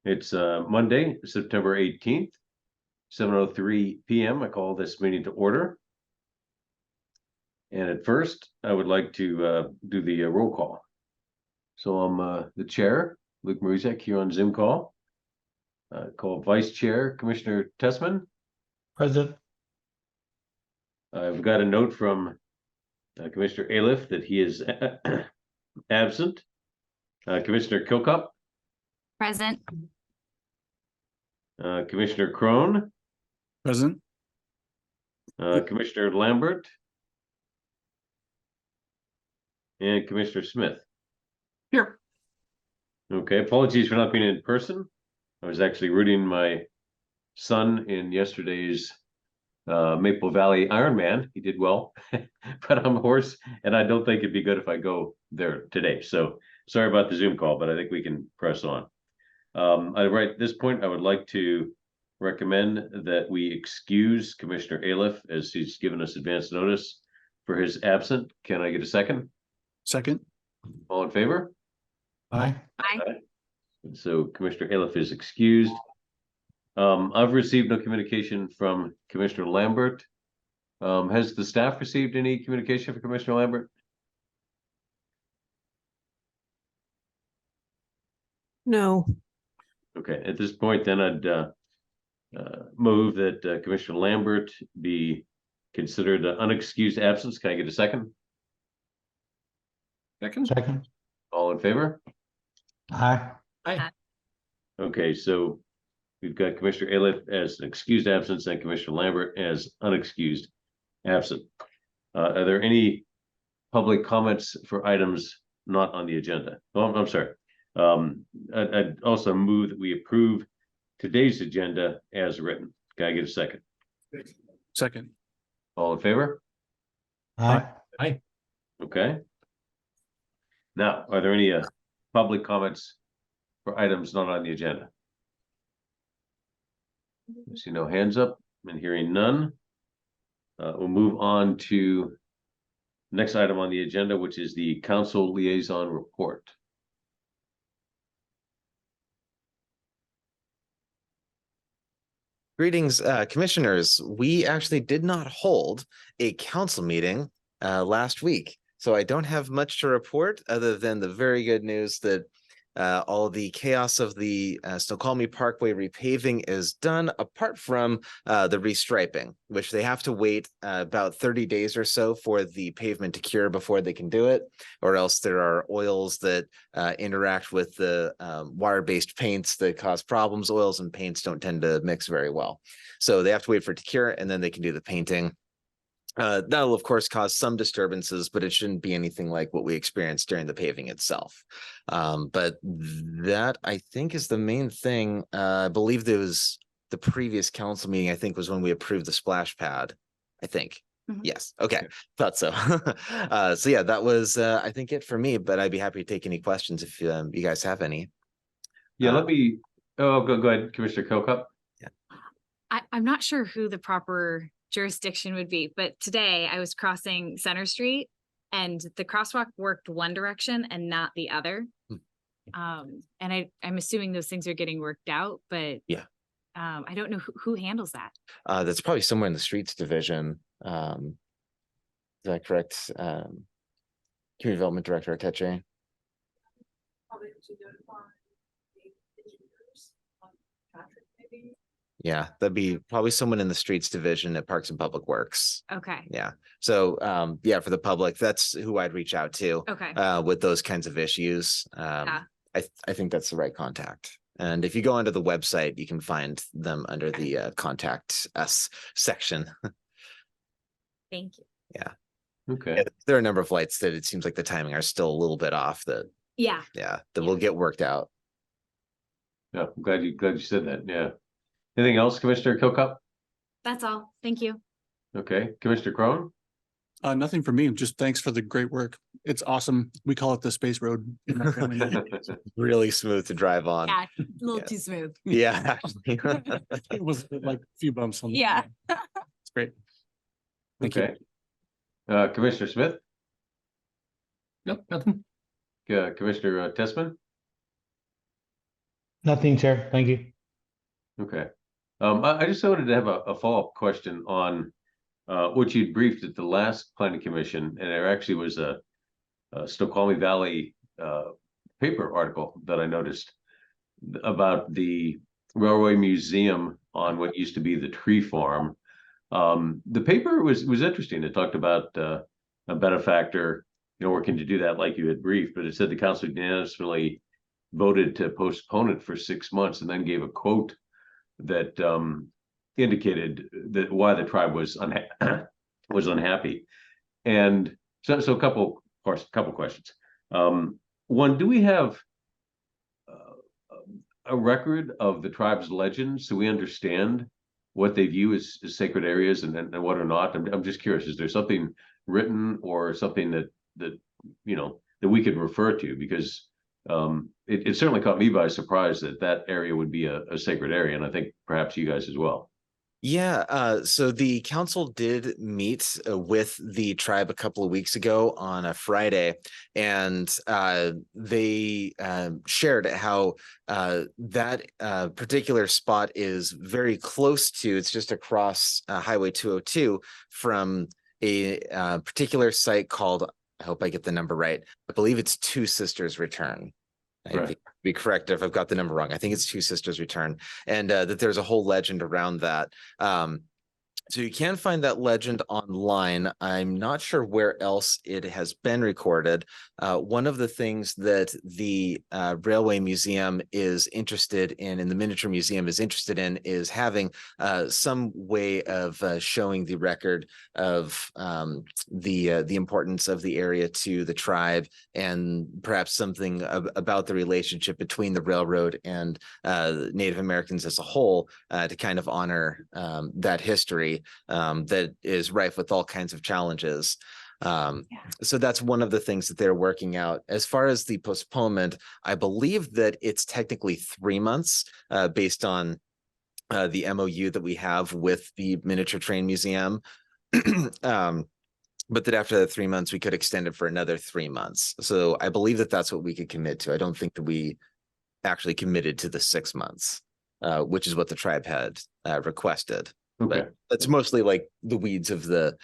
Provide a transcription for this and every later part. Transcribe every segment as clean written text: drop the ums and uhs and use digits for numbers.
It's Monday, September 18th, 7:03 p.m. I call this meeting to order. And at first, I would like to do the roll call. So I'm the chair, Luke Maruzek, here on Zoom call. Call Vice Chair, Commissioner Tessman. Present. I've got a note from Commissioner Aliff that he is absent. Commissioner Kilcup. Present. Commissioner Crone. Present. Commissioner Lambert. And Commissioner Smith. Here. Okay, apologies for not being in person. I was actually rooting my son in yesterday's Maple Valley Ironman. He did well, but I'm a horse, and I don't think it'd be good if I go there today. So sorry about the Zoom call, but I think we can press on. Right at this point, I would like to recommend that we excuse Commissioner Aliff as he's given us advance notice for his absence. Can I get a second? Second. All in favor? Aye. Aye. So Commissioner Aliff is excused. I've received no communication from Commissioner Lambert. Has the staff received any communication from Commissioner Lambert? No. Okay, at this point, then I'd move that Commissioner Lambert be considered an unexcused absence. Can I get a second? Second. All in favor? Aye. Aye. Okay, so we've got Commissioner Aliff as an excused absence and Commissioner Lambert as unexcused absent. Are there any public comments for items not on the agenda? Oh, I'm sorry. I'd also move that we approve today's agenda as written. Can I get a second? Second. All in favor? Aye. Aye. Okay. Now, are there any public comments for items not on the agenda? I see no hands up and hearing none. We'll move on to next item on the agenda, which is the council liaison report. Greetings, commissioners. We actually did not hold a council meeting last week, so I don't have much to report other than the very good news that all the chaos of the Snoqualmie Parkway repaving is done, apart from the restriping, which they have to wait about 30 days or so for the pavement to cure before they can do it, or else there are oils that interact with the wire-based paints that cause problems. Oils and paints don't tend to mix very well. So they have to wait for it to cure, and then they can do the painting. That'll, of course, cause some disturbances, but it shouldn't be anything like what we experienced during the paving itself. But that, I think, is the main thing. I believe there was the previous council meeting, I think, was when we approved the splash pad, I think. Mhm. Yes. Okay. Thought so. So yeah, that was, I think, it for me, but I'd be happy to take any questions if you guys have any. Yeah, let me, go ahead, Commissioner Kilcup. I'm not sure who the proper jurisdiction would be, but today I was crossing Center Street and the crosswalk worked one direction and not the other. And I'm assuming those things are getting worked out, but Yeah. I don't know who handles that. That's probably somewhere in the streets division. Is that correct? Community Development Director Ateche. Probably to notify the engineers on Patrick, maybe. Yeah, that'd be probably someone in the streets division at Parks and Public Works. Okay. Yeah. So yeah, for the public, that's who I'd reach out to Okay. with those kinds of issues. Yeah. I think that's the right contact. And if you go onto the website, you can find them under the contact us section. Thank you. Yeah. Okay. Yeah, there are a number of lights that it seems like the timing are still a little bit off that, Yeah. yeah, that will get worked out. Yeah, I'm glad you said that. Yeah. Anything else, Commissioner Kilcup? That's all. Thank you. Okay, Commissioner Crone? Nothing for me. Just thanks for the great work. It's awesome. We call it the space road. in our family. Really smooth to drive on. Yeah. A little Yeah. too smooth. Yeah, actually. It was like a few bumps on. Yeah. It's great. Thank you. Okay. Commissioner Smith? Nope, nothing. Commissioner Tessman? Nothing, Chair. Thank you. Okay. I just wanted to have a follow-up question on what you'd briefed at the last planning commission, and there actually was a Snoqualmie Valley paper article that I noticed about the Railway Museum on what used to be the tree farm. The paper was interesting. It talked about a benefactor, working to do that like you had briefed, but it said the council unanimously voted to postpone it for 6 months, and then gave a quote that indicated that why the tribe was was unhappy. And so a couple questions. One, do we have a record of the tribe's legend so we understand what they view as sacred areas and what are not? I'm just curious, is there something written or something that that we could refer to? Because it certainly caught me by surprise that area would be a sacred area, and I think perhaps you guys as well. Yeah, so the council did meet with the tribe a couple of weeks ago on a Friday, and they shared how that particular spot is very close to, it's just across Highway 202 from a particular site called, I hope I get the number right, I believe it's Two Sisters Return. Right. Be correct if I've got the number wrong. I think it's Two Sisters Return, and that there's a whole legend around that. So you can find that legend online. I'm not sure where else it has been recorded. One of the things that the Railway Museum is interested in, and the Miniature Museum is interested in, is having some way of showing the record of the importance of the area to the tribe, and perhaps something about the relationship between the railroad and Native Americans as a whole, to kind of honor that history. That is rife with all kinds of challenges. So that's one of the things that they're working out. As far as the postponement, I believe that it's technically 3 months based on the MOU that we have with the Miniature Train Museum. But that after the 3 months, we could extend it for another 3 months. So I believe that that's what we could commit to. I don't think that we actually committed to the 6 months, which is what the tribe had requested. Okay. But that's mostly like the weeds of the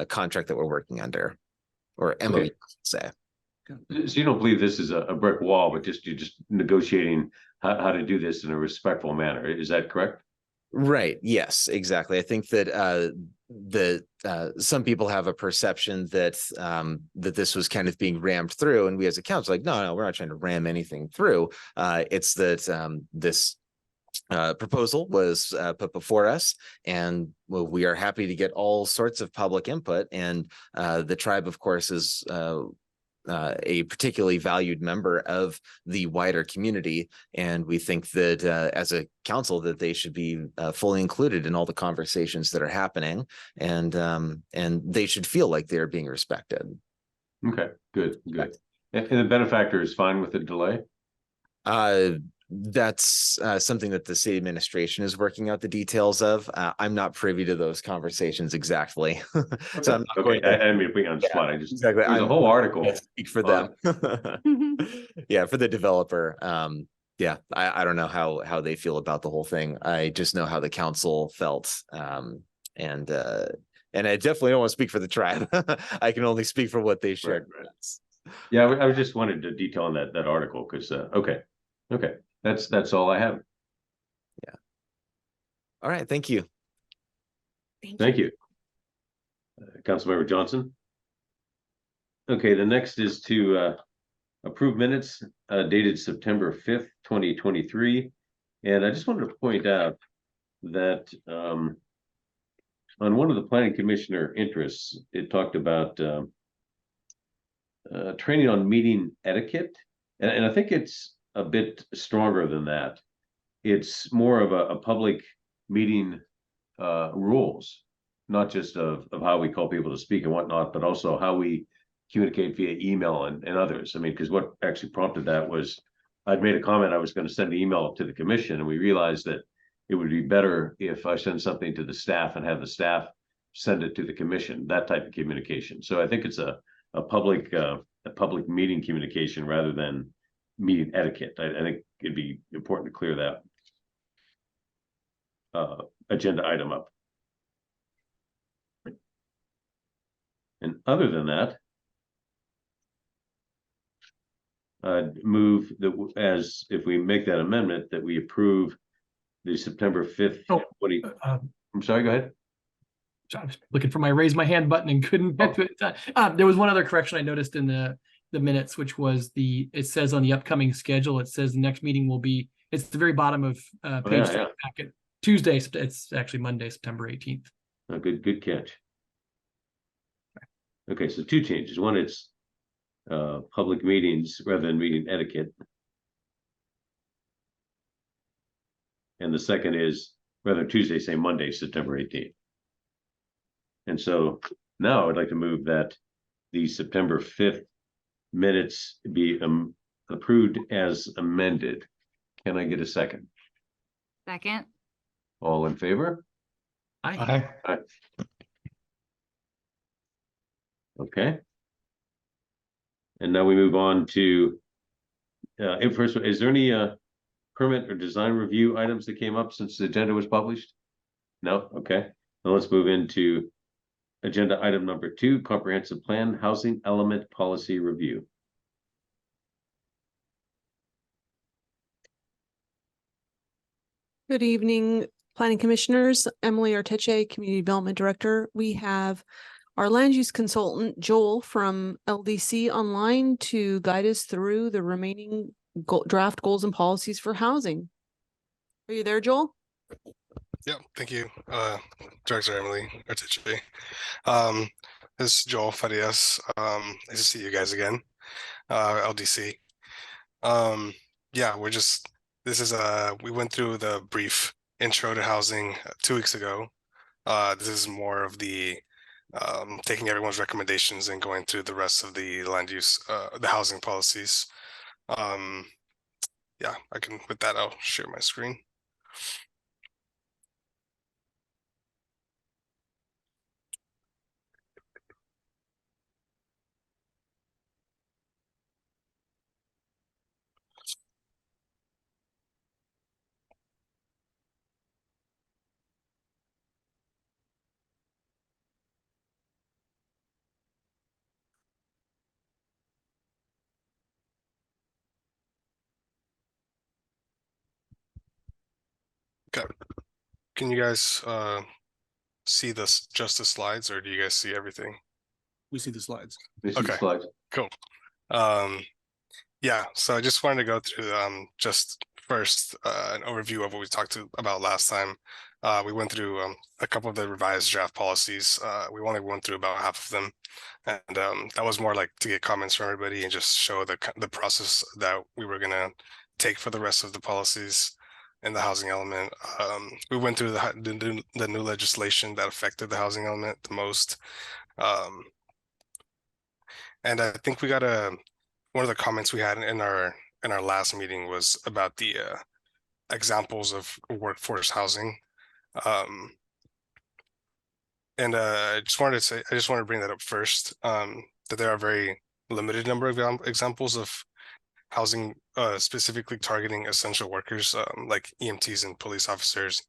contract that we're working under, or MOU, Okay. say. So you don't believe this is a brick wall, but you're just negotiating how to do this in a respectful manner. Is that correct? Right. Yes, exactly. I think that some people have a perception that that this was kind of being rammed through, and we as a council like, no, we're not trying to ram anything through. It's that this proposal was put before us, and we are happy to get all sorts of public input, and the tribe, of course, is a particularly valued member of the wider community, and we think that as a council that they should be fully included in all the conversations that are happening, and they should feel like they're being respected. Okay, good. And the benefactor is fine with the delay? That's something that the city administration is working out the details of. I'm not privy to those conversations exactly. So I'm not going to. I mean, putting on the spot. I just Exactly. There's a whole article. Speak for them. Yeah, for the developer. Yeah, I don't know how they feel about the whole thing. I just know how the council felt. And I definitely don't want to speak for the tribe. I can only speak for what they shared. Right. Yeah, I was just wanted to detail on that article because okay. That's all I have. Yeah. All right. Thank you. Thank you. Councilmember Johnson. Okay, the next is to approve minutes dated September 5th, 2023. And I just wanted to point out that on one of the planning commissioner interests, it talked about training on meeting etiquette. And I think it's a bit stronger than that. It's more of a public meeting rules, not just of how we call people to speak and whatnot, but also how we communicate via email and others. I mean, because what actually prompted that was I'd made a comment I was going to send an email to the commission, and we realized that it would be better if I send something to the staff and have the staff send it to the commission, that type of communication. So I think it's a public meeting communication rather than meeting etiquette. I think it'd be important to clear that agenda item up. And other than that, I'd move that as if we make that amendment, that we approve the September 5th. Oh, 20 Uh, I'm sorry, go ahead. so I was looking for my raise my hand button and couldn't get to it. There was one other correction I noticed in the minutes, which was it says on the upcoming schedule, it says the next meeting will be, it's the very bottom of page yeah. packet. Tuesday, it's actually Monday, September 18th. Good catch. Okay, so two changes. One, it's public meetings rather than meeting etiquette. And the second is rather than Tuesday, say Monday, September 18th. And so now I would like to move that the September 5th minutes be approved as amended. Can I get a second? Second. All in favor? Aye. Okay. And now we move on to first, is there any permit or design review items that came up since the agenda was published? No? Okay. Now let's move into agenda item number 2, comprehensive plan housing element policy review. Good evening, planning commissioners. Emily Arteche, Community Development Director. We have our land use consultant, Joel from LDC online to guide us through the remaining draft goals and policies for housing. Are you there, Joel? Yeah, thank you, Director Emily Artiche. This is Joel Farias. Nice to see you guys again, LDC. Yeah, we went through the brief intro to housing 2 weeks ago. This is more of the taking everyone's recommendations and going through the rest of the land use, the housing policies. Yeah, with that, I'll share my screen. Okay, can you guys see just the slides, or do you guys see everything? We see the slides. This is Okay. slides. Cool. Yeah, so I just wanted to go through just first an overview of what we talked about last time. We went through a couple of the revised draft policies. We only went through about half of them, and that was more like to get comments from everybody and just show the process that we were gonna take for the rest of the policies in the housing element. We went through the new legislation that affected the housing element the most. And I think we got one of the comments we had in our last meeting was about the examples of workforce housing. And I just wanted to bring that up first, that there are a very limited number of examples of housing specifically targeting essential workers, like EMTs and police officers,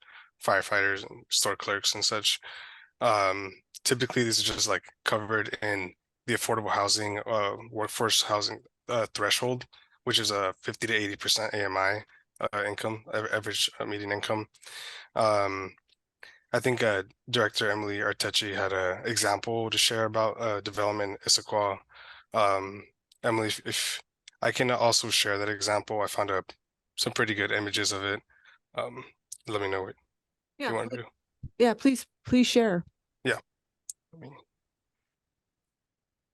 firefighters and store clerks and such. Typically these are just like covered in the affordable housing workforce housing threshold, which is a 50 to 80% AMI income, average median income. I think Director Emily Arteche had an example to share about development in Issaquah. Emily, if I can also share that example, I found some pretty good images of it. Let me know what you want to do. Yeah, please share. Yeah.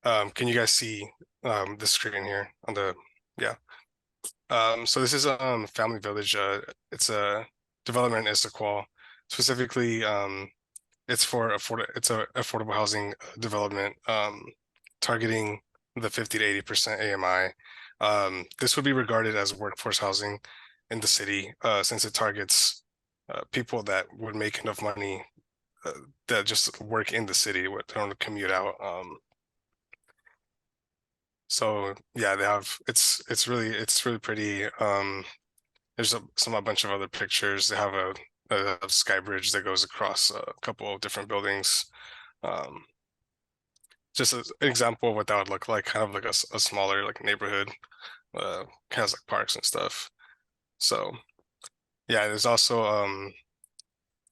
Can you guys see the screen here on the, yeah. So this is Family Village. It's a development in Issaquah. Specifically, it's for affordable housing development, targeting the 50 to 80% AMI. This would be regarded as workforce housing in the city, since it targets people that would make enough money that just work in the city, don't commute out. So yeah, they have it's really pretty. There's a bunch of other pictures. They have a sky bridge that goes across a couple of different buildings. Um, just as an example of what that would look like, kind of like a smaller like neighborhood, has like parks and stuff. So yeah, there's also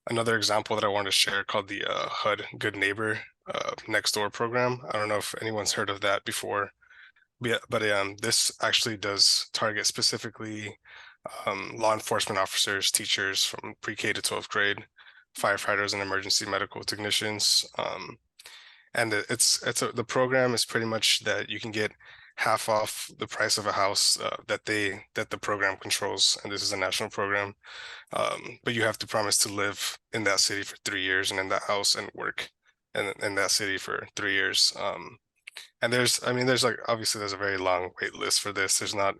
another example that I wanted to share called the HUD Good Neighbor Next Door program. I don't know if anyone's heard of that before. But this actually does target specifically law enforcement officers, teachers from pre-K to 12th grade, firefighters and emergency medical technicians. And the program is pretty much that you can get half off the price of a house that the program controls, and this is a national program. But you have to promise to live in that city for 3 years and in that house and work in that city for 3 years. And there's like, obviously there's a very long wait list for this. There's not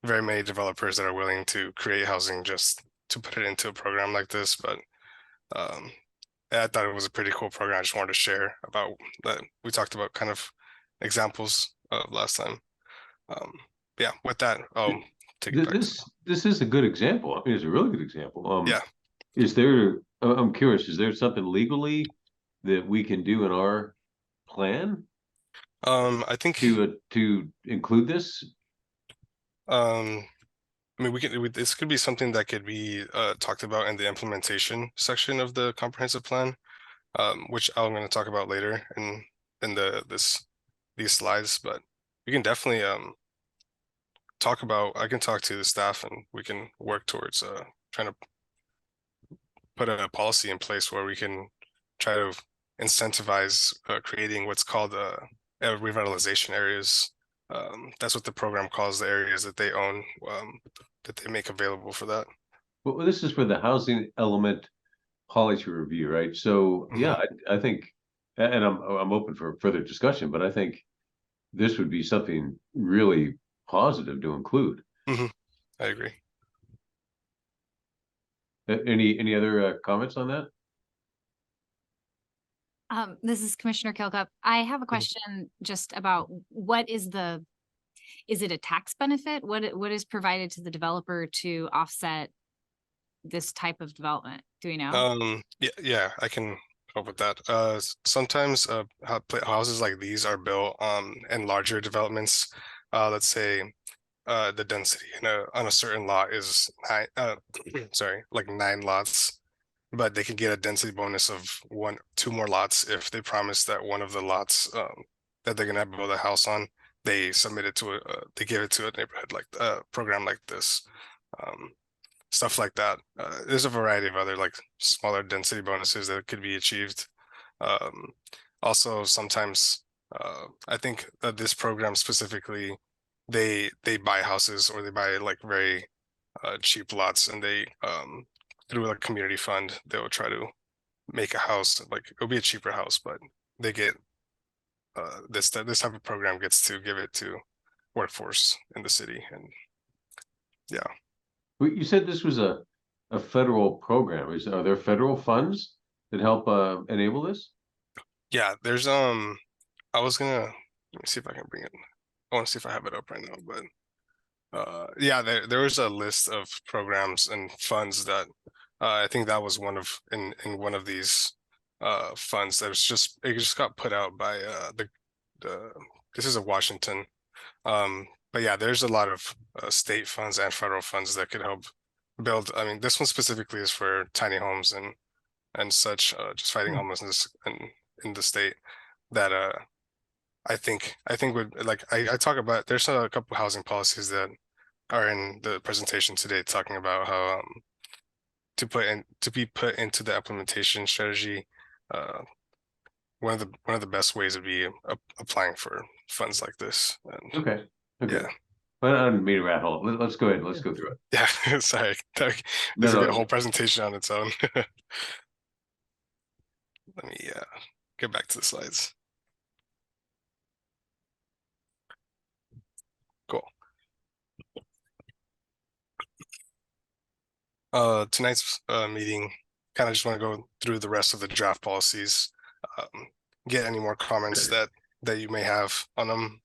very many developers that are willing to create housing just to put it into a program like this. But I thought it was a pretty cool program. I just wanted to share about that. We talked about kind of examples of last time. Yeah, with that, I'll take it back. This is a good example. I mean, it's a really good example. Yeah. Is there, I'm curious, is there something legally that we can do in our plan I think to include this? I mean, this could be something that could be talked about in the implementation section of the comprehensive plan, which I'm going to talk about later in these slides. But we can definitely I can talk to the staff and we can work towards trying to put a policy in place where we can try to incentivize creating what's called revitalization areas. That's what the program calls the areas that they own, that they make available for that. Well, this is for the housing element policy review, right? So yeah, I think, and I'm open for further discussion, but I think this would be something really positive to include. I agree. Any other comments on that? This is Commissioner Kilcup. I have a question just about what is it a tax benefit? What is provided to the developer to offset this type of development? Do we know? Yeah, I can help with that. Sometimes houses like these are built in larger developments. Let's say the density on a certain lot is like 9 lots, but they can get a density bonus of 2 more lots if they promise that one of the lots that they're gonna build a house on, they submit it to they give it to a neighborhood like a program like this. Stuff like that. There's a variety of other like smaller density bonuses that could be achieved. Also, sometimes I think that this program specifically, they buy houses or they buy like very cheap lots, and they through a community fund they will try to make a house, like it'll be a cheaper house, but they get this type of program gets to give it to workforce in the city. And yeah. You said this was a federal program. Are there federal funds that help enable this? Yeah, there's I was gonna, let me see if I can bring it. I want to see if I have it up right now, but yeah, there was a list of programs and funds that I think that was one of in one of these funds that it just got put out by this is a Washington. But yeah, there's a lot of state funds and federal funds that could help build. I mean, this one specifically is for tiny homes and such, just fighting homelessness in the state. That I think would, like I talk about. There's a couple housing policies that are in the presentation today talking about how to be put into the implementation strategy. One of the best ways would be applying for funds like this. And, Okay. yeah. But I didn't mean to rat hole. Let's go ahead. Let's go through it. Yeah, sorry. This No, is a whole presentation on its own. Let me get back to the slides. Cool. Tonight's meeting, kind of just want to go through the rest of the draft policies, get any more comments that you may have on them,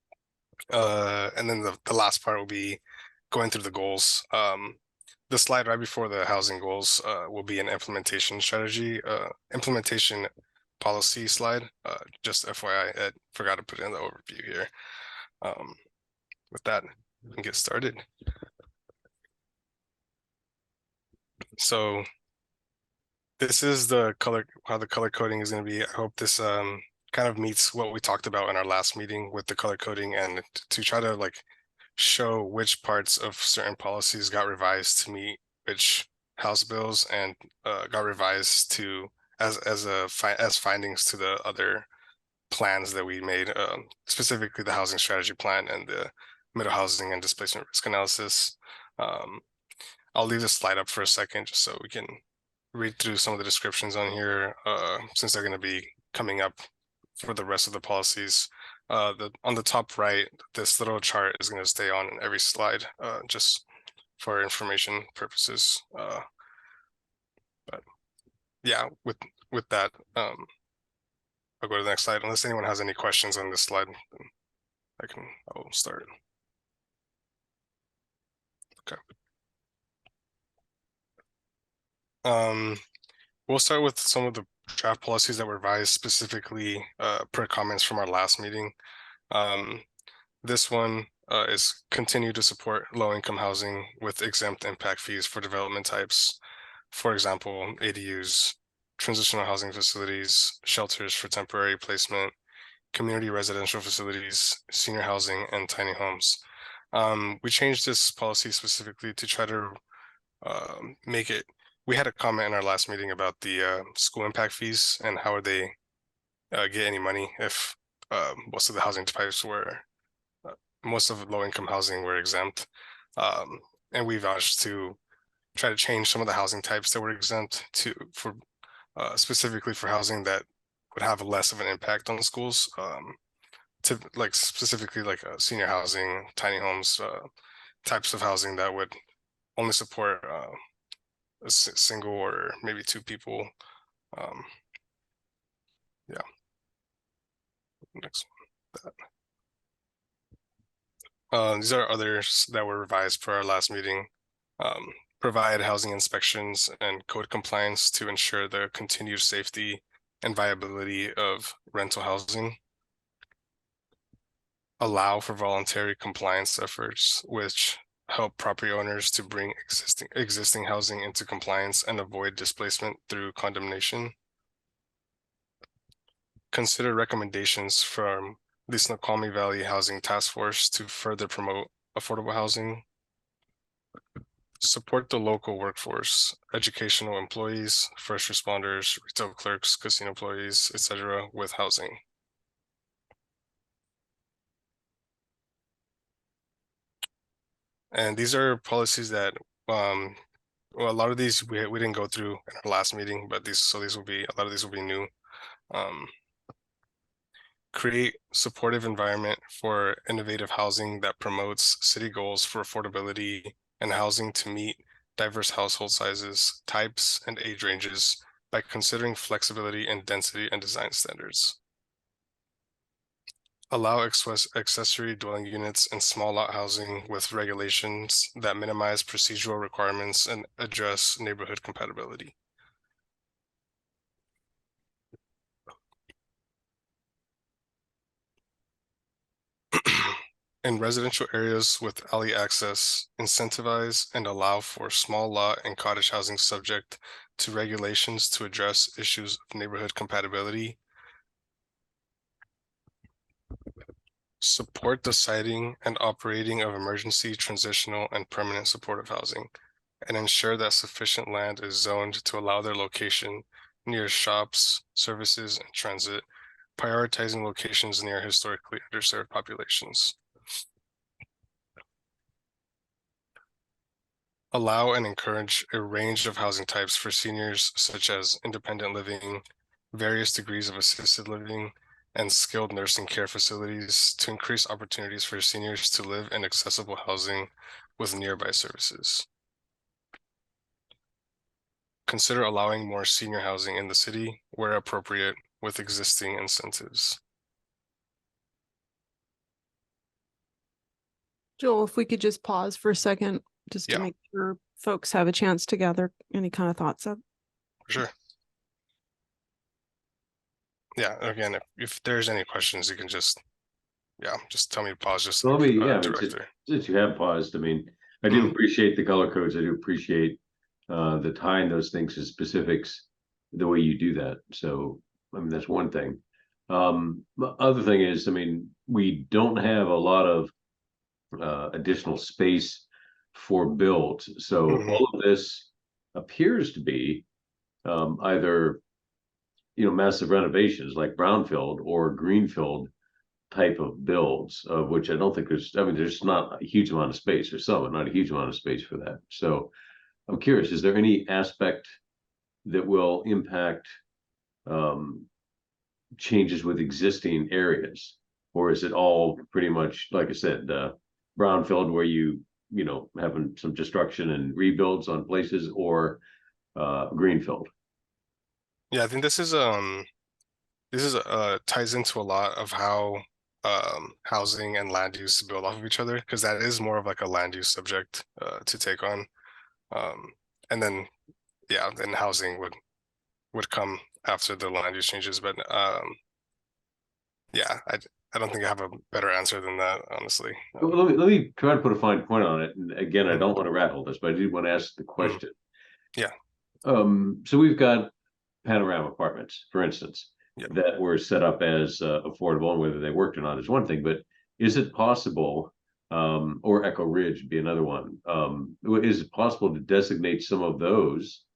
And then the last part will be going through the goals. The slide right before the housing goals will be an implementation strategy, implementation policy slide. Just FYI, I forgot to put in the overview here. With that, we can get started. So this is the color, how the color coding is going to be. I hope this kind of meets what we talked about in our last meeting with the color coding, and to try to like show which parts of certain policies got revised to meet which House bills and got revised to as findings to the other plans that we made, specifically the housing strategy plan and the middle housing and displacement risk analysis. I'll leave this slide up for a second just so we can read through some of the descriptions on here, since they're going to be coming up for the rest of the policies. On the top right, this little chart is going to stay on every slide, just for information purposes. But yeah, with that, I'll go to the next slide. Unless anyone has any questions on this slide, I'll start. Okay. We'll start with some of the draft policies that were revised specifically per comments from our last meeting. This one is continue to support low-income housing with exempt impact fees for development types. For example, ADUs, transitional housing facilities, shelters for temporary placement, community residential facilities, senior housing, and tiny homes. We changed this policy specifically to try to make it. We had a comment in our last meeting about the school impact fees and how would they get any money if most of the housing types were, most of low-income housing were exempt. And we vouched to try to change some of the housing types that were exempt for specifically for housing that would have less of an impact on the schools, to like specifically like senior housing, tiny homes, types of housing that would only support a single or maybe two people. Yeah. Next one. These are others that were revised for our last meeting. Provide housing inspections and code compliance to ensure the continued safety and viability of rental housing. Allow for voluntary compliance efforts, which help property owners to bring existing housing into compliance and avoid displacement through condemnation. Consider recommendations from the Snoqualmie Valley Housing Task Force to further promote affordable housing. Support the local workforce, educational employees, first responders, retail clerks, casino employees, etc., with housing. And these are policies that, well, a lot of these we didn't go through in our last meeting, but these will be, a lot of these will be new. Create supportive environment for innovative housing that promotes city goals for affordability and housing to meet diverse household sizes, types, and age ranges by considering flexibility in density and design standards. Allow accessory dwelling units and small lot housing with regulations that minimize procedural requirements and address neighborhood compatibility. In residential areas with alley access, incentivize and allow for small lot and cottage housing subject to regulations to address issues of neighborhood compatibility. Support the siting and operating of emergency, transitional, and permanent supportive housing, and ensure that sufficient land is zoned to allow their location near shops, services, and transit, prioritizing locations near historically underserved populations. Allow and encourage a range of housing types for seniors, such as independent living, various degrees of assisted living, and skilled nursing care facilities to increase opportunities for seniors to live in accessible housing with nearby services. Consider allowing more senior housing in the city where appropriate with existing incentives. Joel, if we could just pause for a second, just to Yeah. make sure folks have a chance to gather any kind of thoughts up. For sure. Yeah, again, if there's any questions, you can just tell me to pause, just Well, like let me, yeah, I mean, direct there. since you have paused, I mean, I do appreciate the color codes. I do appreciate the tying those things to specifics, the way you do that. So, I mean, that's one thing. The other thing is, I mean, we don't have a lot of additional space for builds. So Mhm. all of this appears to be either, massive renovations like brownfield or greenfield type of builds, of which I don't think there's not a huge amount of space, or some, but not a huge amount of space for that. So I'm curious, is there any aspect that will impact changes with existing areas? Or is it all pretty much, like I said, brownfield where having some destruction and rebuilds on places, or greenfield? Yeah, I think this is ties into a lot of how housing and land use build off of each other, because that is more of like a land use subject to take on. And then then housing would come after the land use changes. But I don't think I have a better answer than that, honestly. Well, let me try to put a fine point on it. And again, I Mhm. don't want to rattle this, but I did want to ask the question. Yeah. So we've got panorama apartments, for instance, Yeah. that were set up as affordable, and whether they worked or not is one thing. But is it possible, or Echo Ridge would be another one? Is it possible to designate some of those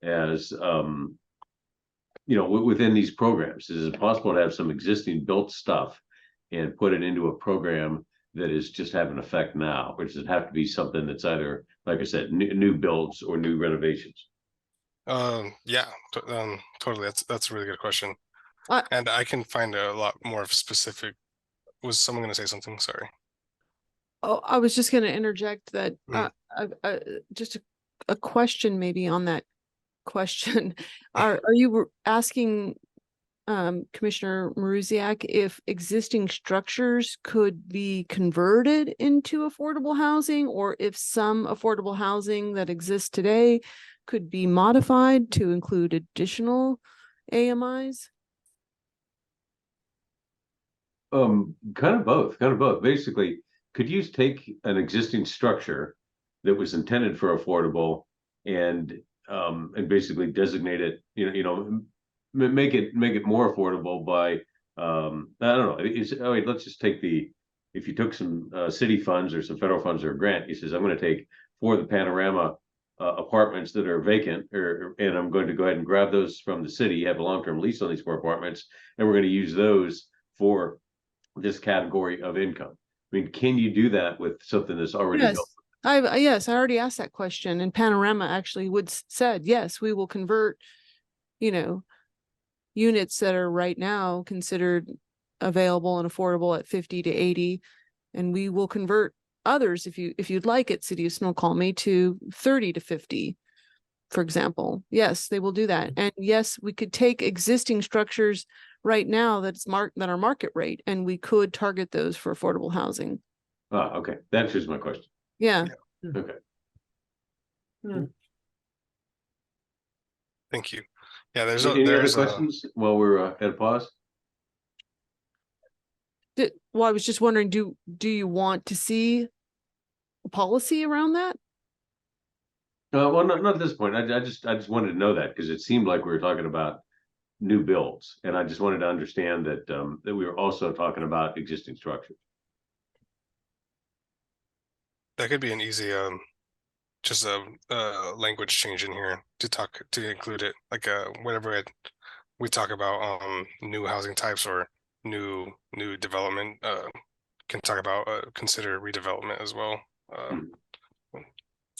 as within these programs? Is it possible to have some existing built stuff and put it into a program that is just having effect now, or does it have to be something that's either, like I said, new builds or new renovations? Totally. That's a really good question. Uh, And I can find a lot more specific. Was someone going to say something? Sorry. Oh, I was just going to interject that Mm. just a question maybe on that question. Are you asking Commissioner Maruziak if existing structures could be converted into affordable housing, or if some affordable housing that exists today could be modified to include additional AMIs? Kind of both. Basically, could you take an existing structure that was intended for affordable and basically designate it, make it more affordable by, I don't know. Let's just take if you took some city funds or some federal funds or a grant, he says, I'm going to take 4 of the panorama apartments that are vacant, and I'm going to go ahead and grab those from the city, have a long-term lease on these 4 apartments, and we're going to use those for this category of income. I mean, can you do that with something that's already built? Yes, I already asked that question, and Panorama actually said, yes, we will convert, units that are right now considered available and affordable at 50 to 80, and we will convert others if you'd like it, City of Snoqualmie, to 30 to 50, for example. Yes, they will do that. And yes, we could take existing structures right now that are market rate, and we could target those for affordable housing. Okay. That answers my question. Yeah. Okay. Thank you. Yeah, Any other questions while we're at a pause? Well, I was just wondering, do you want to see a policy around that? Well, not at this point. I just wanted to know that, because it seemed like we were talking about new builds, and I just wanted to understand that that we were also talking about existing structures. that could be an easy just a language change in here to include it, like whenever we talk about new housing types or new development, can talk about consider redevelopment as well,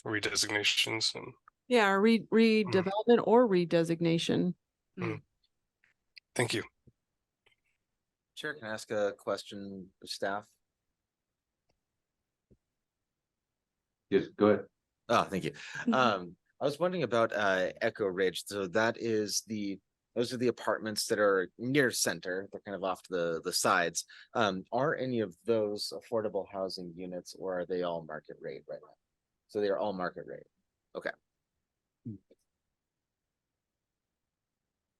redesignations and Yeah, redevelopment or redesignation. Thank you. Chair, can I ask a question of staff? Yes, go ahead. Oh, thank you. I was wondering about Echo Ridge. So that is the Those are the apartments that are near center. They're kind of off to the sides. Are any of those affordable housing units, or are they all market rate right now? So they are all market rate. Okay.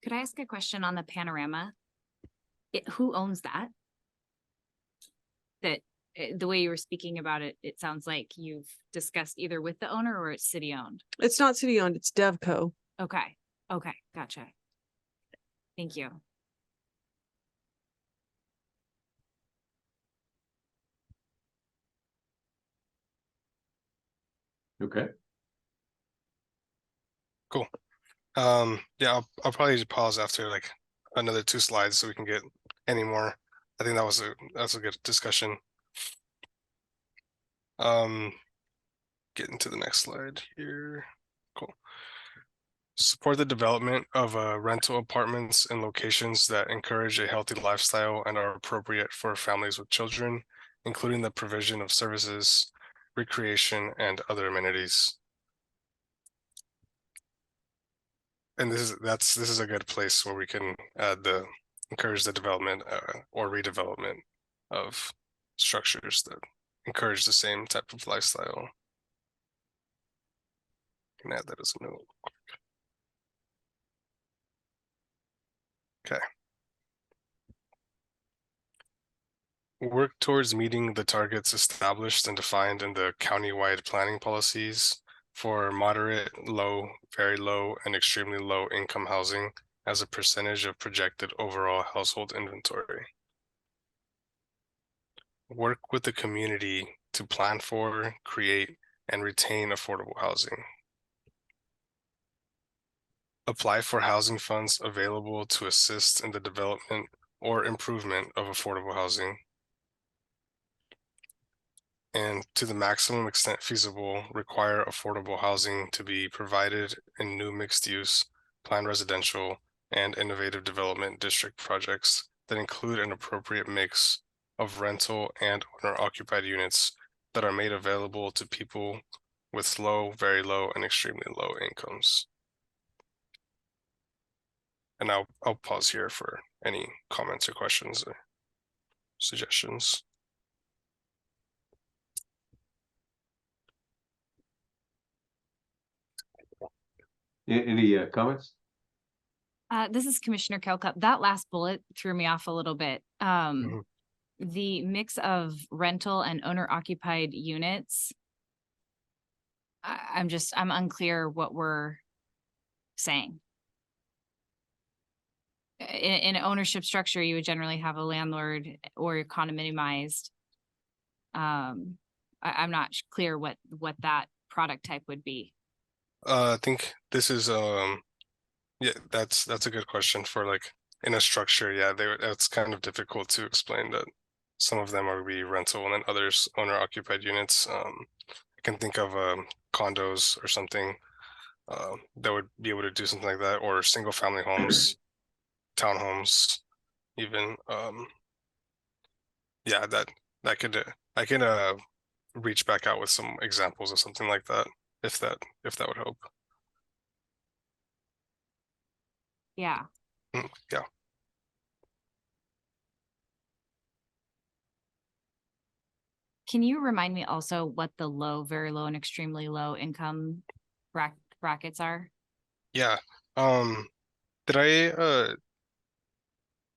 Could I ask a question on the panorama? Who owns that? The way you were speaking about it, it sounds like you've discussed either with the owner or it's city owned. It's not city owned, it's Devco. Okay, okay, gotcha. Thank you. Okay. Cool. Yeah, I'll probably just pause after like another 2 slides so we can get any more. I think that's a good discussion. Getting to the next slide here. Cool. Support the development of rental apartments in locations that encourage a healthy lifestyle and are appropriate for families with children, including the provision of services, recreation, and other amenities. And this is a good place where we can encourage the development or redevelopment of structures that encourage the same type of lifestyle. Can add that as a note. Okay. Work towards meeting the targets established and defined in the county-wide planning policies for moderate, low, very low, and extremely low income housing as a percentage of projected overall household inventory. Work with the community to plan for, create, and retain affordable housing. Apply for housing funds available to assist in the development or improvement of affordable housing. And to the maximum extent feasible, require affordable housing to be provided in new mixed-use, planned residential, and innovative development district projects that include an appropriate mix of rental and owner-occupied units that are made available to people with low, very low, and extremely low incomes. And I'll pause here for any comments or questions or suggestions. Any comments? This is Commissioner Kelcup. That last bullet threw me off a little bit. Mhm. The mix of rental and owner occupied units. I'm unclear what we're saying. In an ownership structure, you would generally have a landlord or condominiumized. I'm not clear what that product type would be. I think this is yeah, that's a good question for like in a structure. Yeah, it's kind of difficult to explain that some of them are be rental and then others owner occupied units. I can think of condos or something that would be able to do something like that, or single family homes, townhomes, even. Yeah, that could I can reach back out with some examples of something like that if that would help. Yeah. Yeah. Can you remind me also what the low, very low, and extremely low income brackets are? Yeah. Did I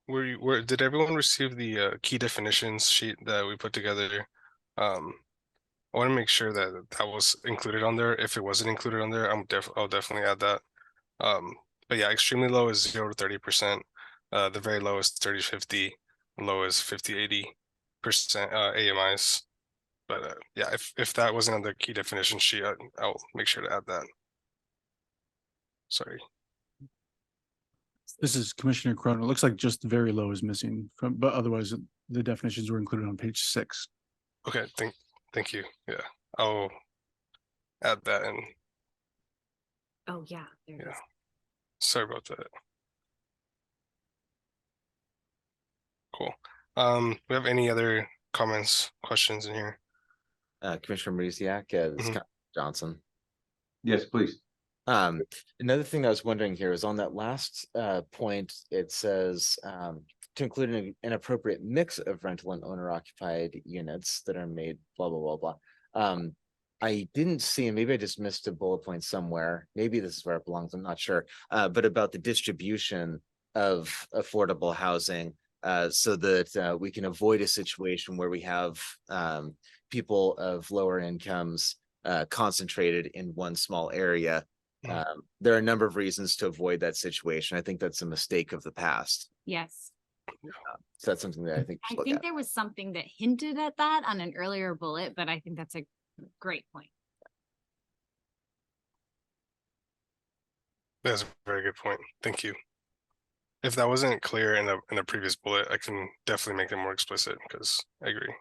did everyone receive the key definitions sheet that we put together? I want to make sure that that was included on there. If it wasn't included on there, I'll definitely add that. But yeah, extremely low is 0 to 30%. The very low is 30 to 50, low is 50 80% AMIs. But yeah, if that wasn't on the key definition sheet, I'll make sure to add that. Sorry. This is Commissioner Cronin. It looks like just very low is missing from, but otherwise the definitions were included on page 6. Okay, thank you. Yeah, I'll add that in. Oh, yeah. There it Yeah. is. Sorry about that. Cool. We have any other comments, questions in here? Commissioner Marisiak, Mhm. Johnson. Yes, please. Another thing I was wondering here is on that last point, it says to include an appropriate mix of rental and owner occupied units that are made, blah, blah, blah, blah. I didn't see, and maybe I just missed a bullet point somewhere. Maybe this is where it belongs, I'm not sure. But about the distribution of affordable housing so that we can avoid a situation where we have people of lower incomes concentrated in one small area. There are a number of reasons to avoid that situation. I think that's a mistake of the past. Yes. So that's something that I think we I should look think at. there was something that hinted at that on an earlier bullet, but I think that's a great point. That's a very good point. Thank you. If that wasn't clear in the previous bullet, I can definitely make it more explicit because I agree.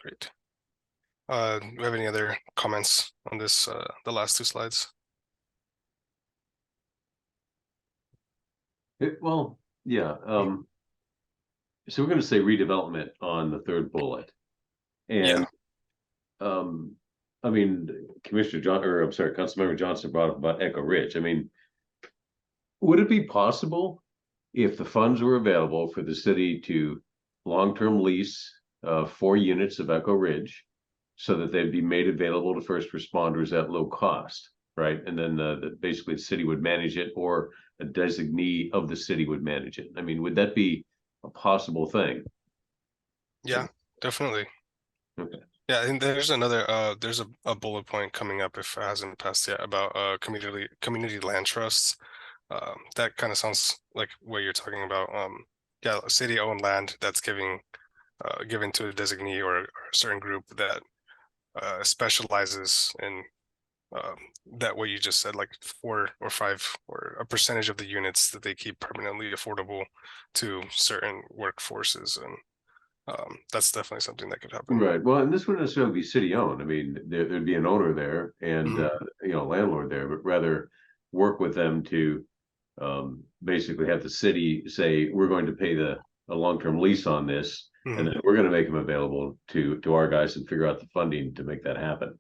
Great. Do we have any other comments on this, the last two slides? Well, yeah, so we're gonna say redevelopment on the third bullet. And I mean, Councilmember Johnson brought up about Echo Ridge. I mean, would it be possible if the funds were available for the city to long-term lease 4 units of Echo Ridge so that they'd be made available to first responders at low cost, right? And then basically the city would manage it, or a designee of the city would manage it. I mean, would that be a possible thing? Yeah, definitely. Okay. Yeah, and there's another there's a bullet point coming up if it hasn't passed yet about community land trusts. That kind of sounds like what you're talking about. Yeah, city owned land that's given to a designee or a certain group that specializes in that what you just said, like 4 or 5 or a percentage of the units that they keep permanently affordable to certain workforces, and that's definitely something that could happen. Right. Well, and this wouldn't necessarily be city owned. I mean, there'd be an owner there and landlord there, but rather work with them to basically have the city say, we're going to pay a long-term lease on this, and then we're going to make them available to our guys and figure out the funding to make that happen.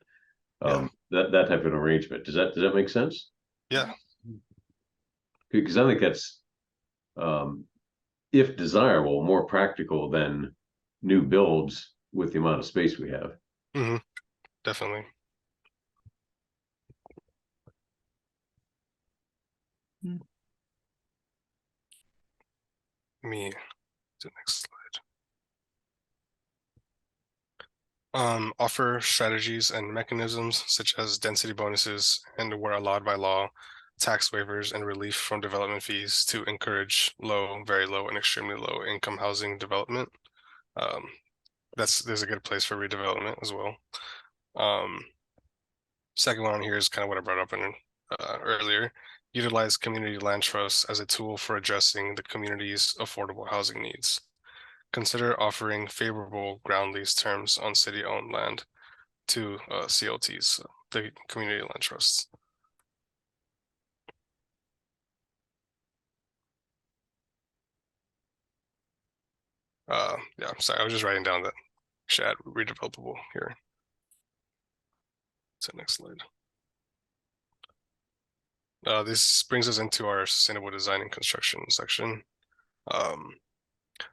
That type of an arrangement. Does that make sense? Yeah. Because I think that's if desirable, more practical than new builds with the amount of space we have. Definitely. Me to the next slide. Offer strategies and mechanisms such as density bonuses and, where allowed by law, tax waivers and relief from development fees to encourage low, very low, and extremely low income housing development. There's a good place for redevelopment as well. Second one on here is kind of what I brought up in earlier. Utilize community land trusts as a tool for addressing the community's affordable housing needs. Consider offering favorable ground lease terms on city-owned land to CLTs, the community land trusts. Yeah, I'm sorry, I was just writing down that should add redevelopable here. So next slide. This brings us into our sustainable design and construction section.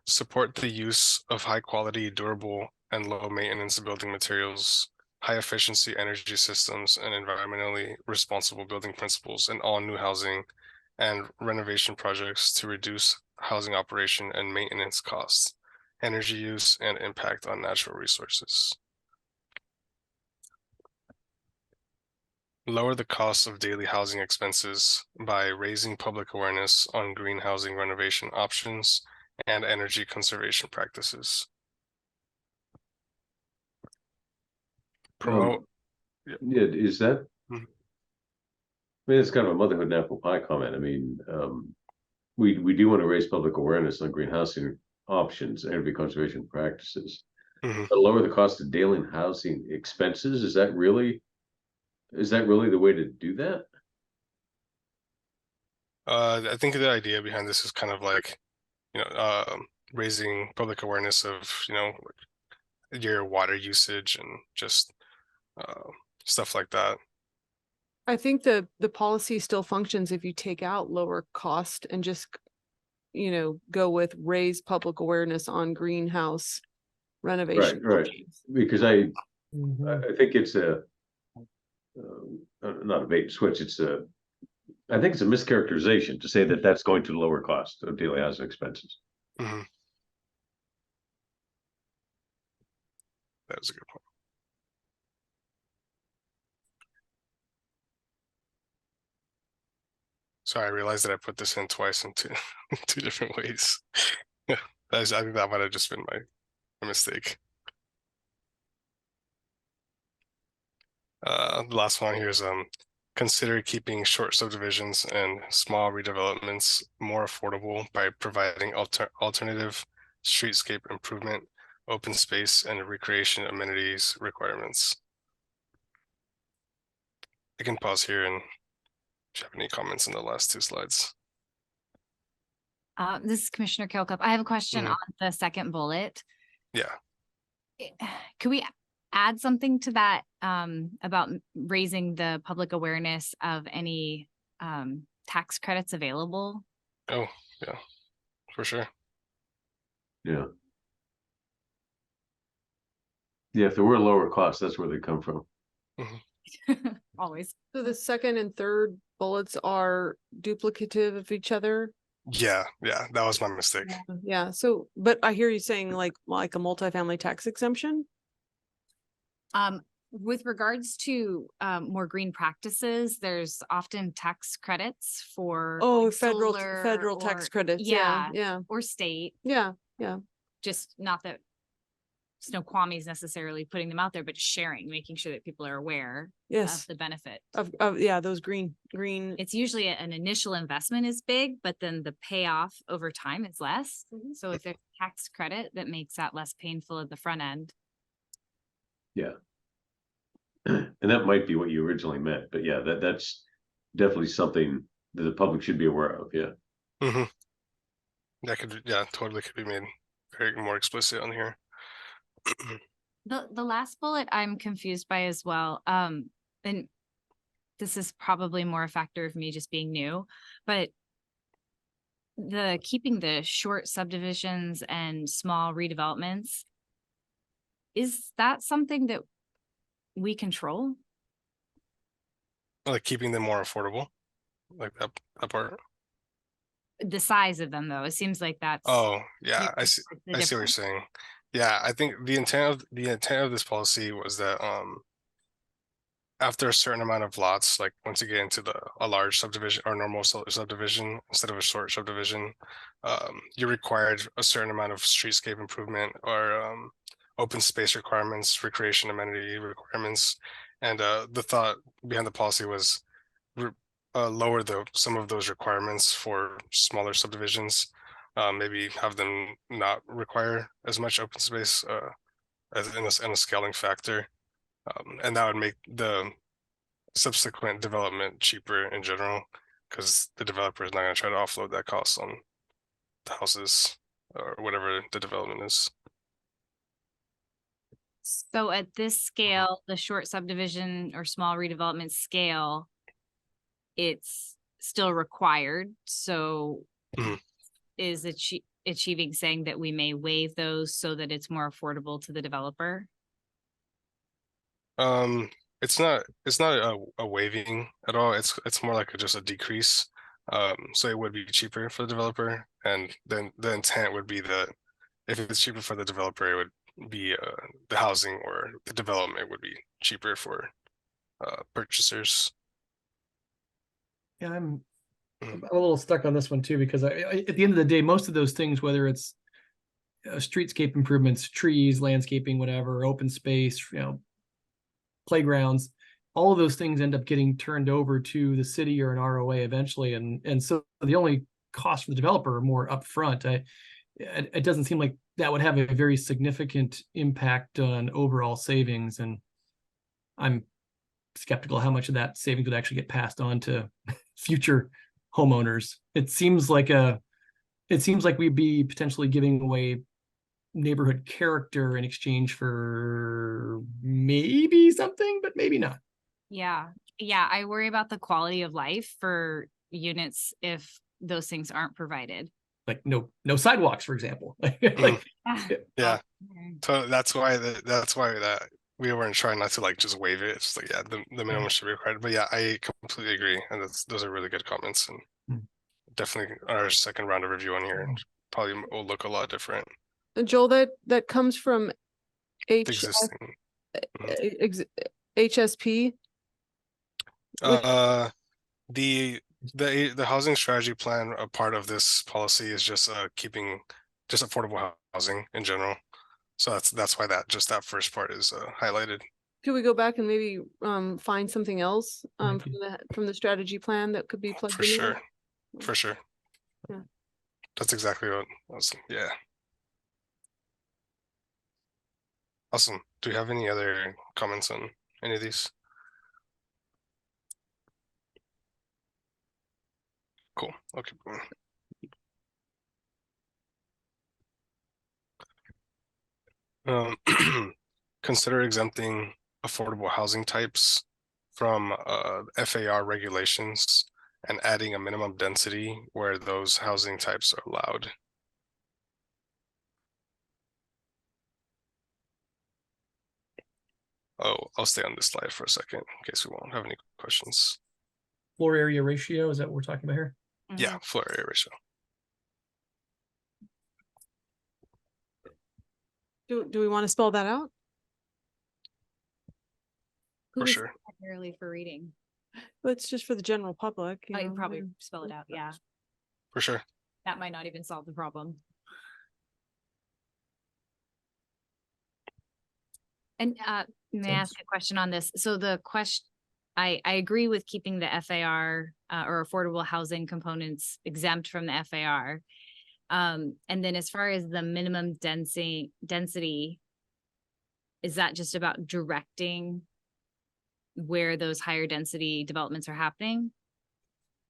Support the use of high quality, durable, and low maintenance building materials, high efficiency energy systems, and environmentally responsible building principles in all new housing and renovation projects to reduce housing operation and maintenance costs, energy use, and impact on natural resources. Lower the cost of daily housing expenses by raising public awareness on green housing renovation options and energy conservation practices. Promote. Yeah, is that? I mean, it's kind of a motherhood and apple pie comment. I mean, we do want to raise public awareness on green housing options, energy conservation practices. But lower the cost of daily housing expenses. Is that really the way to do that? I think the idea behind this is kind of like, raising public awareness of, your water usage and just stuff like that. I think the policy still functions if you take out lower cost and just, go with raise public awareness on greenhouse renovation. Right. projects. Because I Mhm. think it's not a bait and switch. I think it's a mischaracterization to say that that's going to lower cost of daily housing expenses. Hmm. That was a good point. So I realized that I put this in twice in two, two different ways. Yeah, I think that might have just been my mistake. The last one here is consider keeping short subdivisions and small redevelopments more affordable by providing alternative streetscape improvement, open space, and recreation amenities requirements. I can pause here and if you have any comments on the last two slides. This is Commissioner Kilcup. I have a question Mhm. on the second bullet. Yeah. Could we add something to that about raising the public awareness of any tax credits available? Oh, yeah, for sure. Yeah. Yeah, if there were lower costs, that's where they come from. Always. So the second and third bullets are duplicative of each other. Yeah, that was my mistake. Yeah, so, but I hear you saying like a multifamily tax exemption? With regards to more green practices, there's often tax credits for Oh, like federal tax or- credits. Yeah, or state. yeah. Just not that Snoqualmie is necessarily putting them out there, but sharing, making sure that people are aware Yes, of the benefit. of yeah, those green. It's usually an initial investment is big, but then the payoff over time is less. So if there's tax credit that makes that less painful at the front end. Yeah. And that might be what you originally meant, but yeah, that's definitely something that the public should be aware of. Yeah. Mm-hmm. That could, totally could be made very more explicit on here. The last bullet I'm confused by as well. And this is probably more a factor of me just being new, but the keeping the short subdivisions and small redevelopments, is that something that we control? Like keeping them more affordable, like that part. The size of them, though, it seems like that's. Oh, yeah, I the see what you're difference. saying. Yeah, I think the intent of this policy was that after a certain amount of lots, like once you get into a large subdivision or normal subdivision instead of a short subdivision, you're required a certain amount of streetscape improvement or open space requirements, recreation amenity requirements. And the thought behind the policy was lower some of those requirements for smaller subdivisions, maybe have them not require as much open space as in a scaling factor. And that would make the subsequent development cheaper in general, because the developer is not going to try to offload that cost on the houses or whatever the development is. So at this scale, the short subdivision or small redevelopment scale, it's still required. So Mhm. is achieving saying that we may waive those so that it's more affordable to the developer? It's not a waiving at all. It's more like just a decrease. So it would be cheaper for the developer, and then the intent would be that if it's cheaper for the developer, it would be the housing or the development would be cheaper for purchasers. Yeah, I'm Mhm. a little stuck on this one too, because at the end of the day, most of those things, whether it's streetscape improvements, trees, landscaping, whatever, open space, playgrounds, all of those things end up getting turned over to the city or an ROA eventually. And so the only cost for the developer are more upfront. It doesn't seem like that would have a very significant impact on overall savings. And I'm skeptical how much of that savings would actually get passed on to future homeowners. It seems like we'd be potentially giving away neighborhood character in exchange for maybe something, but maybe not. Yeah, yeah, I worry about the quality of life for units if those things aren't provided. Like no sidewalks, for example. Yeah. So that's why that we weren't trying not to like just waive it. It's like, yeah, the minimum should be required. But yeah, I completely agree. And those are really good comments, and definitely our second round of review on here probably will look a lot different. Joel, that comes from The H existing. HSP. The housing strategy plan, a part of this policy is just keeping just affordable housing in general. So that's why that first part is highlighted. Could we go back and maybe find something else Thank from the strategy plan that could be plugged For in there? sure. For sure. Yeah. That's exactly what I was, yeah. Awesome. Do you have any other comments on any of these? Cool. Okay. Consider exempting affordable housing types from FAR regulations and adding a minimum density where those housing types are allowed. Oh, I'll stay on this slide for a second in case we won't have any questions. Floor area ratio, is that what we're talking about here? Yeah, floor area ratio. Do we want to spell that out? For sure. Primarily for reading. Well, it's just for the general public. Oh, you know, probably and- spell it out, yeah. For sure. That might not even solve the problem. And may I ask a question on this? So the question, I agree with keeping the FAR or affordable housing components exempt from the FAR. And then as far as the minimum density, is that just about directing where those higher density developments are happening?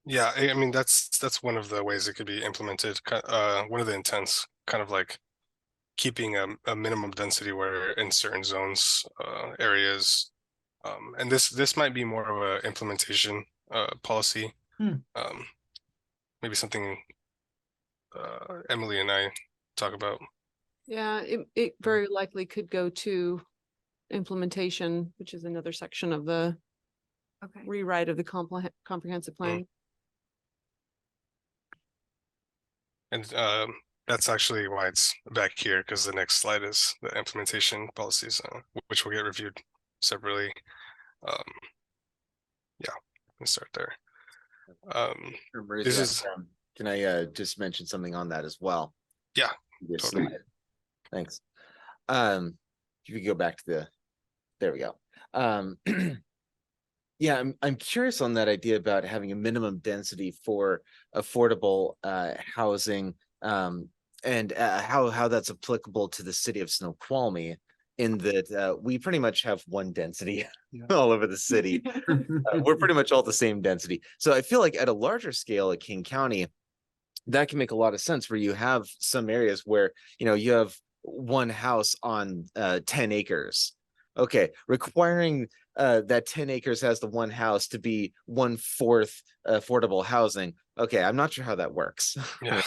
Yeah, I mean that's one of the ways it could be implemented. One of the intents, kind of like keeping a minimum density where in certain zones, areas, and this might be more of a implementation policy. Maybe something Emily and I talk about. Yeah, it very likely could go to implementation, which is another section of the Okay. rewrite of the comprehensive plan. And that's actually why it's back here, because the next slide is the implementation policies, which will get reviewed separately. Yeah, let's start there. This is Can I just mention something on that as well? Yeah, Yes, totally. slide. Thanks. If you go back to there we go. Yeah, I'm curious on that idea about having a minimum density for affordable housing, and how that's applicable to the city of Snoqualmie, in that we pretty much have one density all over the city. We're pretty much all the same density. So I feel like at a larger scale at King County, that can make a lot of sense, where you have some areas where, you have one house on 10 acres. Okay, requiring that 10 acres has the one house to be 1/4 affordable housing. Okay, I'm not sure how that works. Yeah.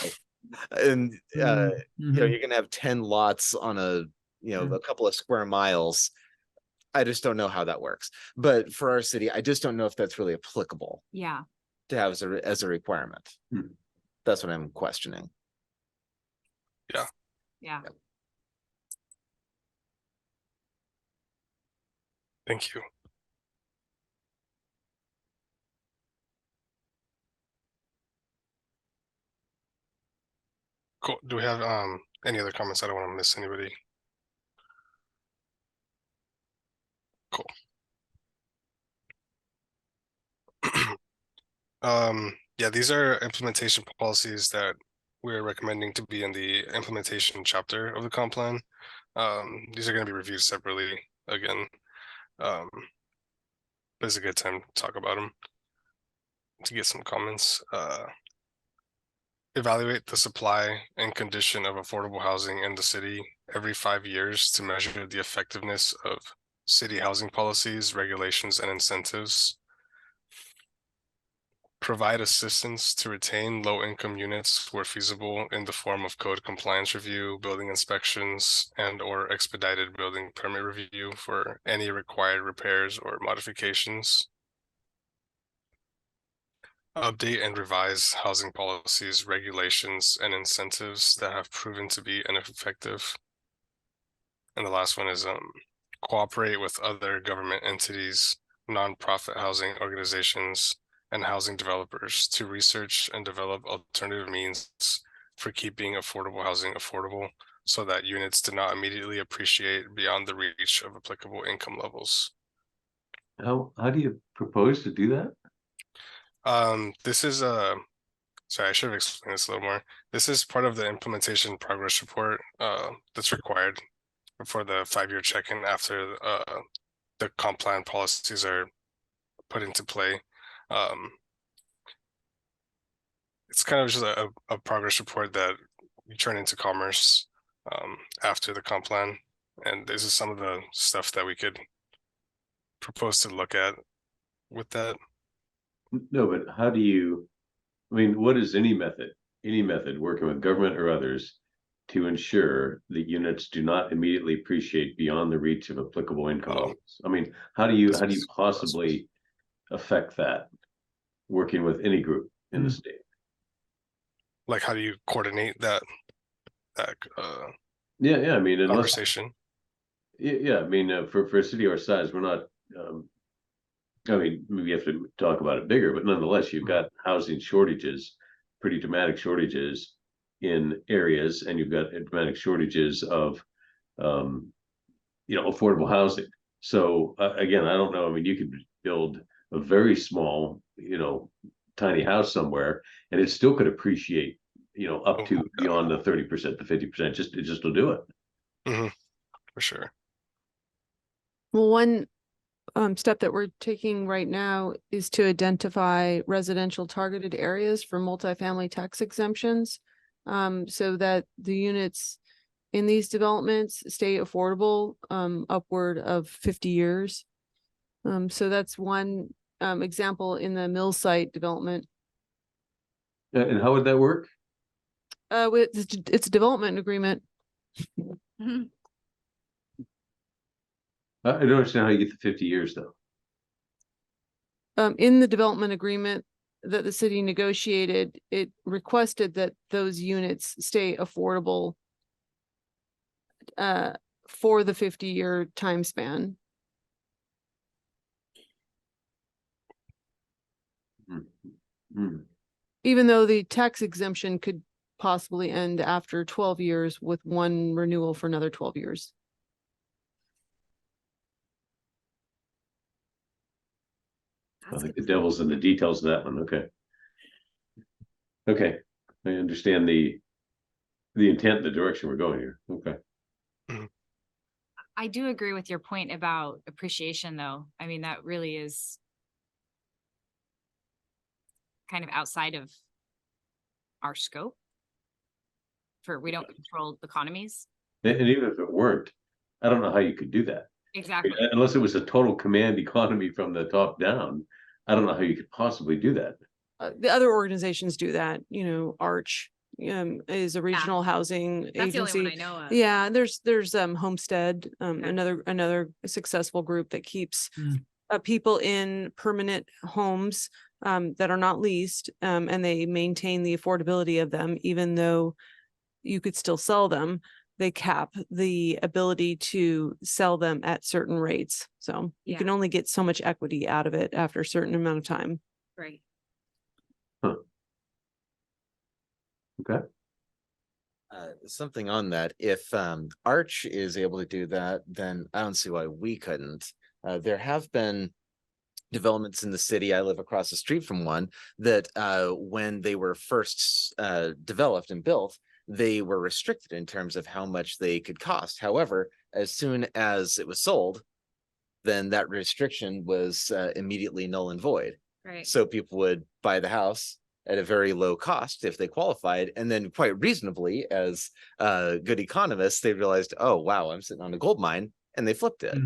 And Mhm. you're gonna have 10 lots on a a couple of square miles. I just don't know how that works. But for our city, I just don't know if that's really applicable Yeah. to have as a requirement. That's what I'm questioning. Yeah. Thank you. Cool. Do we have any other comments? I don't want to miss anybody. Cool. Yeah, these are implementation policies that we're recommending to be in the implementation chapter of the comp plan. These are going to be reviewed separately again. But it's a good time to talk about them, to get some comments. Evaluate the supply and condition of affordable housing in the city every 5 years to measure the effectiveness of city housing policies, regulations, and incentives. Provide assistance to retain low-income units where feasible in the form of code compliance review, building inspections, and or expedited building permit review for any required repairs or modifications. Update and revise housing policies, regulations, and incentives that have proven to be ineffective. And the last one is cooperate with other government entities, nonprofit housing organizations, and housing developers to research and develop alternative means for keeping affordable housing affordable so that units do not immediately appreciate beyond the reach of applicable income levels. How do you propose to do that? This is sorry, I should have explained this a little more. This is part of the implementation progress report that's required for the 5-year check-in after the comp plan policies are put into play. It's kind of just a progress report that you turn into commerce after the comp plan. And this is some of the stuff that we could propose to look at with that. No, but how do you, I mean, what is any method working with government or others to ensure that units do not immediately appreciate beyond the reach of applicable income Oh. levels? I mean, how do you This is- possibly affect that working with any group in the state? Like, how do you coordinate that Yeah, I mean, unless, conversation? yeah, I mean, for a city our size, we're not, I mean, maybe you have to talk about it bigger, but nonetheless, you've got housing shortages, pretty dramatic shortages in areas, and you've got dramatic shortages of, affordable housing. So again, I don't know. I mean, you could build a very small, tiny house somewhere, and it still could appreciate, up to beyond the 30% to 50%. Just to do it. Mm-hmm. For sure. Well, one step that we're taking right now is to identify residential targeted areas for multifamily tax exemptions, so that the units in these developments stay affordable upward of 50 years. So that's one example in the mill site development. And how would that work? It's a development agreement. Mhm. I don't understand how you get the 50 years though. In the development agreement that the city negotiated, it requested that those units stay affordable for the 50-year time span. Hmm. Even though the tax exemption could possibly end after 12 years with one renewal for another 12 years. I That's think good. the devil's in the details of that one. Okay. I understand the intent, the direction we're going here. Okay. I do agree with your point about appreciation, though. I mean, that really is kind of outside of our scope. We don't control economies. And even if it weren't, I don't know how you could do that. Exactly. Unless it was a total command economy from the top down. I don't know how you could possibly do that. The other organizations do that, Arch is a regional housing That's the agency. only one I know of. Yeah, there's Homestead, another successful group that keeps people in permanent homes that are not leased, and they maintain the affordability of them, even though you could still sell them. They cap the ability to sell them at certain rates. So you can Yeah. only get so much equity out of it after a certain amount of time. Right. Okay. Something on that, if Arch is able to do that, then I don't see why we couldn't. There have been developments in the city, I live across the street from one, that when they were first developed and built, they were restricted in terms of how much they could cost. However, as soon as it was sold, then that restriction was immediately null and void. Right. So people would buy the house at a very low cost if they qualified. And then quite reasonably, as good economists, they realized, oh, wow, I'm sitting on a gold mine, and they flipped it.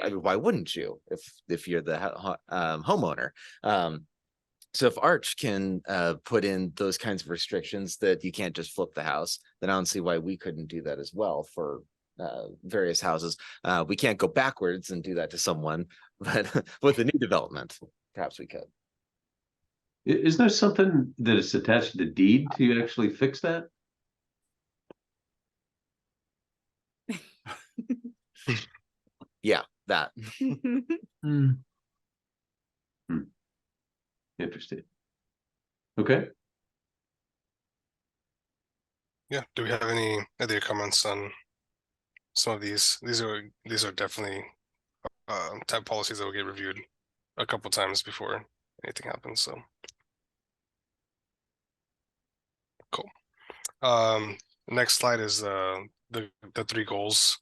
I mean, why wouldn't you if you're the homeowner? So if Arch can put in those kinds of restrictions that you can't just flip the house, then I don't see why we couldn't do that as well for various houses. We can't go backwards and do that to someone, but with a new development, perhaps we could. Isn't there something that is attached to the deed to actually fix that? Yeah, that. Mm. Interesting. Okay. Yeah, do we have any other comments on some of these? These are definitely type policies that will get reviewed a couple times before anything happens. So cool. Next slide is the 3 goals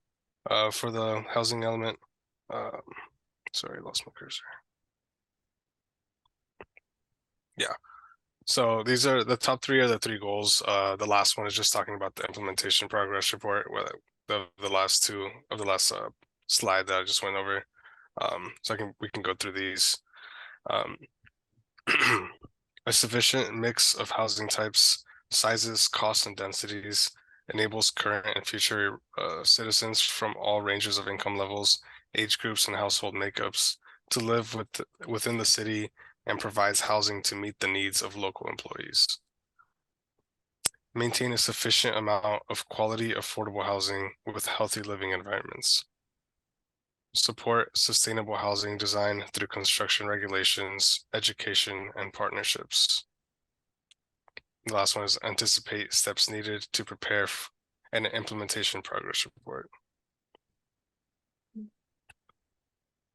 for the housing element. Sorry, I lost my cursor. Yeah. So these are the top 3 are the 3 goals. The last one is just talking about the implementation progress report, where the last 2 of the last slide that I just went over. So we can go through these. A sufficient mix of housing types, sizes, costs, and densities enables current and future citizens from all ranges of income levels, age groups, and household makeups to live within the city and provides housing to meet the needs of local employees. Maintain a sufficient amount of quality, affordable housing with healthy living environments. Support sustainable housing design through construction regulations, education, and partnerships. The last one is anticipate steps needed to prepare an implementation progress report.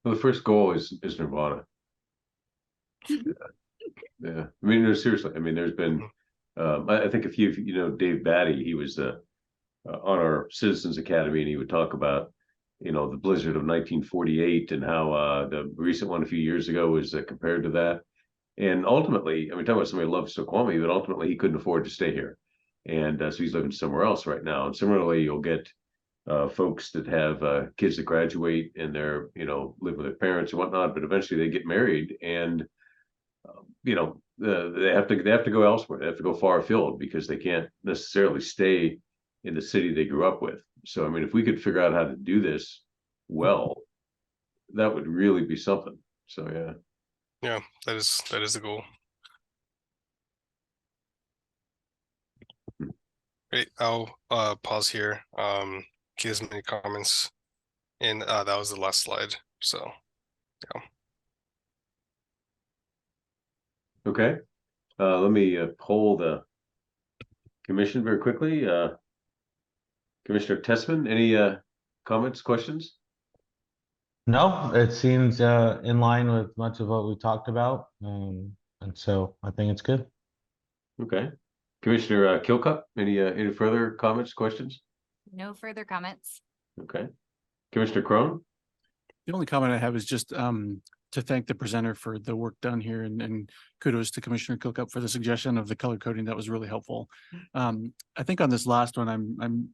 Well, the first goal is Nirvana. Yeah. I mean, no, seriously. I mean, there's been, I think if you know, Dave Batty, he was on our Citizens Academy, and he would talk about, you know, the blizzard of 1948 and how the recent one a few years ago was compared to that. And ultimately, I mean, talking about somebody who loves Snoqualmie, but ultimately he couldn't afford to stay here. And so he's living somewhere else right now. And similarly, you'll get folks that have kids that graduate and they're, you know, live with their parents and whatnot, but eventually they get married and, you know, they have to go elsewhere. They have to go far afield because they can't necessarily stay in the city they grew up with. So, I mean, if we could figure out how to do this well, that would really be something. So, yeah. Yeah, that is the goal. Great. I'll pause here. Key has many comments, and that was the last slide. So, yeah. Okay. Let me poll the commission very quickly. Commissioner Tessman, any comments, questions? No, it seems in line with much of what we talked about. And so I think it's good. Okay. Commissioner Kilcup, any further comments, questions? No further comments. Okay. Commissioner Crone? The only comment I have is just to thank the presenter for the work done here, and kudos to Commissioner Kilcup for the suggestion of the color coding. That was really helpful. I think on this last one, I'm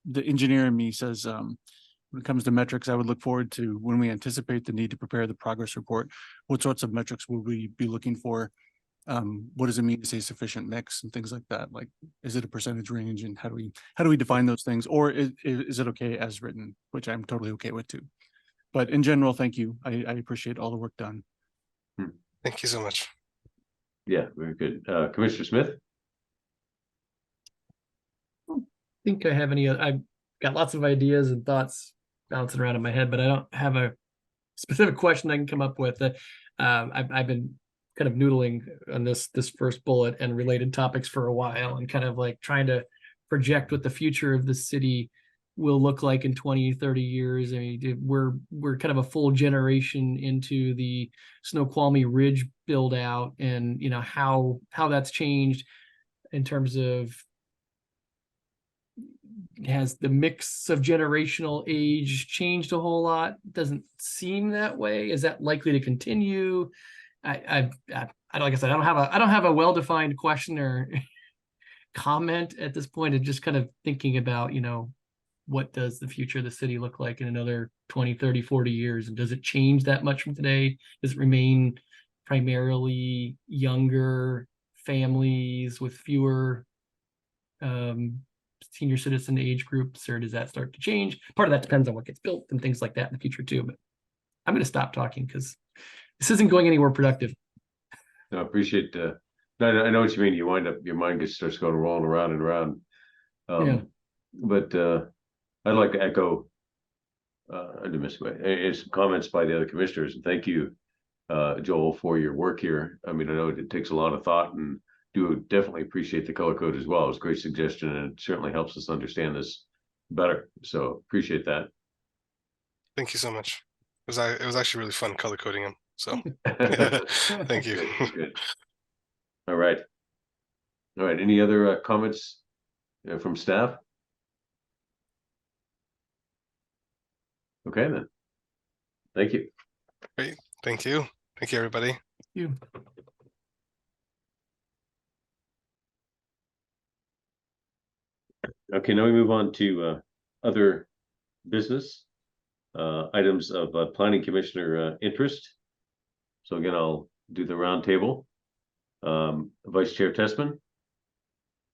the engineer in me says when it comes to metrics, I would look forward to when we anticipate the need to prepare the progress report. What sorts of metrics will we be looking for? What does it mean to say sufficient mix and things like that? Like, is it a percentage range, and how do we define those things? Or is it okay as written, which I'm totally okay with too. But in general, thank you. I appreciate all the work done. Thank you so much. Yeah, very good. Commissioner Smith? I think I have any, I've got lots of ideas and thoughts bouncing around in my head, but I don't have a specific question I can come up with. I've been kind of noodling on this first bullet and related topics for a while, and kind of like trying to project what the future of the city will look like in 20, 30 years. I mean, we're kind of a full generation into the Snoqualmie Ridge build out, and you know how that's changed in terms of, has the mix of generational age changed a whole lot? Doesn't seem that way. Is that likely to continue? like I said, I don't have a well-defined question or comment at this point. Of just kind of thinking about, what does the future of the city look like in another 20, 30, 40 years? And does it change that much from today? Does it remain primarily younger families with fewer senior citizen age groups, or does that start to change? Part of that depends on what gets built and things like that in the future too. But I'm going to stop talking because this isn't going anywhere productive. No, I appreciate I know what you mean. You wind up, your mind starts going rolling around and around. Yeah. But I'd like to echo some comments by the other commissioners, and thank you, Joel, for your work here. I mean, I know it takes a lot of thought, and do definitely appreciate the color code as well. It was a great suggestion, and it certainly helps us understand this better. So appreciate that. Thank you so much. It was actually really fun color coding them. So thank you. Good. All right. All right. Any other comments from staff? Okay, then. Thank you. Great. Thank you. Thank you, everybody. You. Okay, now we move on to other business items of planning commissioner interest. So again, I'll do the round table. Vice Chair Tessman.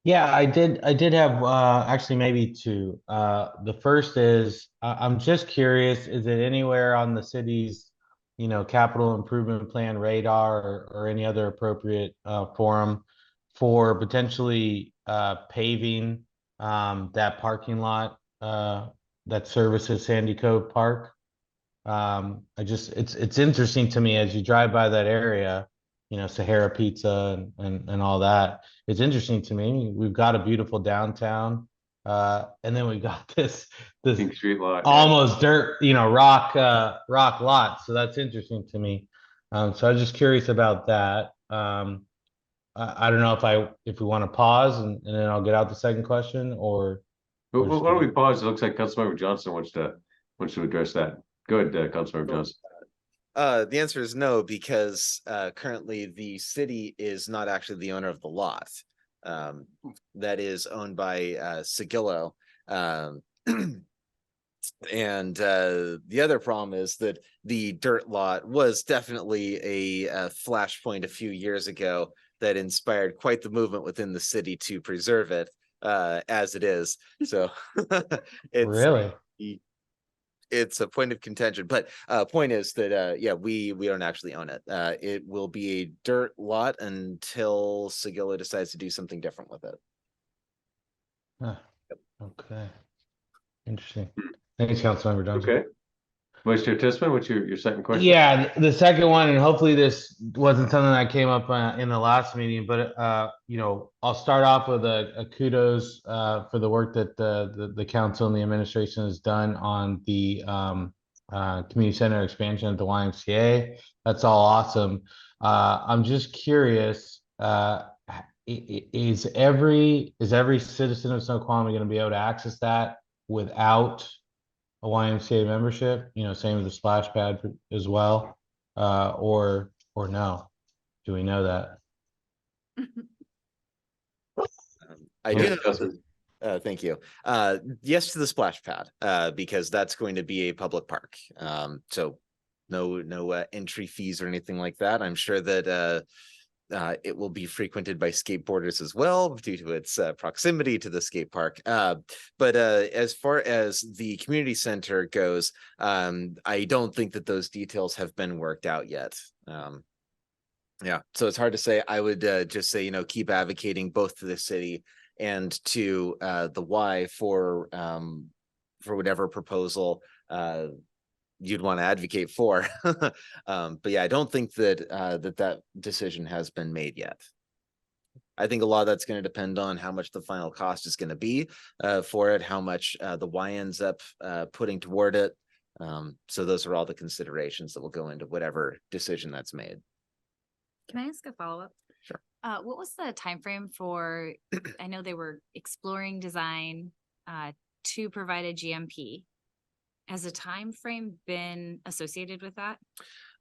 Yeah, I did have actually maybe two. The first is I'm just curious, is it anywhere on the city's, capital improvement plan radar or any other appropriate forum for potentially paving that parking lot that services Sandy Cove Park? It's interesting to me as you drive by that area, Sahara Pizza and all that. It's interesting to me. We've got a beautiful downtown, and then we got this Pink Street lot. almost dirt, rock lot. So that's interesting to me. So I was just curious about that. I don't know if we want to pause and then I'll get out the second question or. Why don't we pause? It looks like Councilmember Johnson wants to address that. Go ahead, Councilmember Johnson. The answer is no, because currently the city is not actually the owner of the lot. That is owned by Sigillo. And the other problem is that the dirt lot was definitely a flashpoint a few years ago that inspired quite the movement within the city to preserve it as it is. So it's really. It's a point of contention, but point is that we don't actually own it. It will be a dirt lot until Sigillo decides to do something different with it. Huh. Okay, interesting. Thanks, Councilmember Johnson. Okay, Vice Chair Tessman, what's your second question? Yeah, the second one, and hopefully this wasn't something that came up in the last meeting, but I'll start off with a kudos for the work that the council and the administration has done on the community center expansion at the YMCA. That's all awesome. I'm just curious, is every citizen of Snoqualmie going to be able to access that without a YMCA membership, same with the splash pad as well, or no? Do we know that? I do. Thank you. Yes to the splash pad, because that's going to be a public park. So no entry fees or anything like that. I'm sure that it will be frequented by skateboarders as well due to its proximity to the skate park. But as far as the community center goes, I don't think that those details have been worked out yet. Yeah, so it's hard to say. I would just say, keep advocating both to the city and to the Y for whatever proposal you'd want to advocate for. But yeah, I don't think that that decision has been made yet. I think a lot of that's going to depend on how much the final cost is going to be for it, how much the Y ends up putting toward it. So those are all the considerations that will go into whatever decision that's made. Can I ask a follow-up? Sure. What was the time frame for, I know they were exploring design to provide a GMP. Has a time frame been associated with that?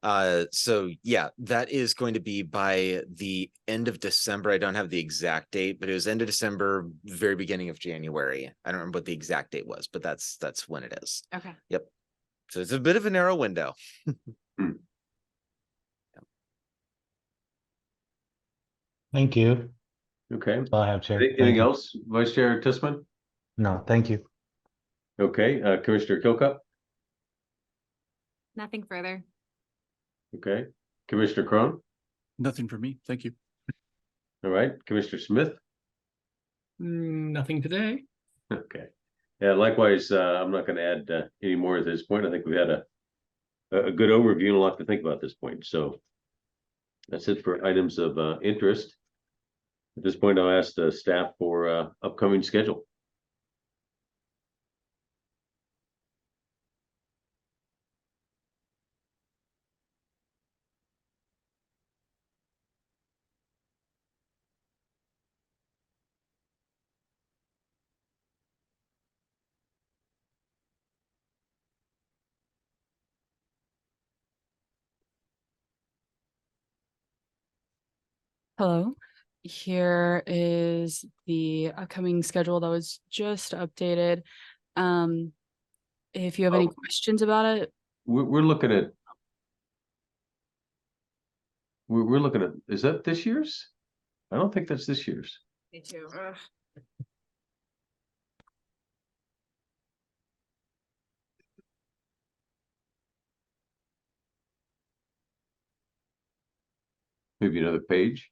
So yeah, that is going to be by the end of December. I don't have the exact date, but it was end of December, very beginning of January. I don't remember what the exact date was, but that's when it is. Okay. Yep. So it's a bit of a narrow window. Thank you. Okay. That's all I have, Chair. Anything Thank you. else, Vice Chair Tissman? No, thank you. Okay, Commissioner Kilcup? Nothing further. Okay, Commissioner Crone? Nothing for me. Thank you. All right, Commissioner Smith? Nothing today. Okay. Yeah, likewise, I'm not going to add any more at this point. I think we've had a good overview and a lot to think about at this point. So that's it for items of interest. At this point, I'll ask the staff for upcoming schedule. Hello, here is the upcoming schedule that was just updated. If you have any questions about it, We're looking at. We're looking at. Is that this year's? I don't think that's this year's. Me too. Maybe another page.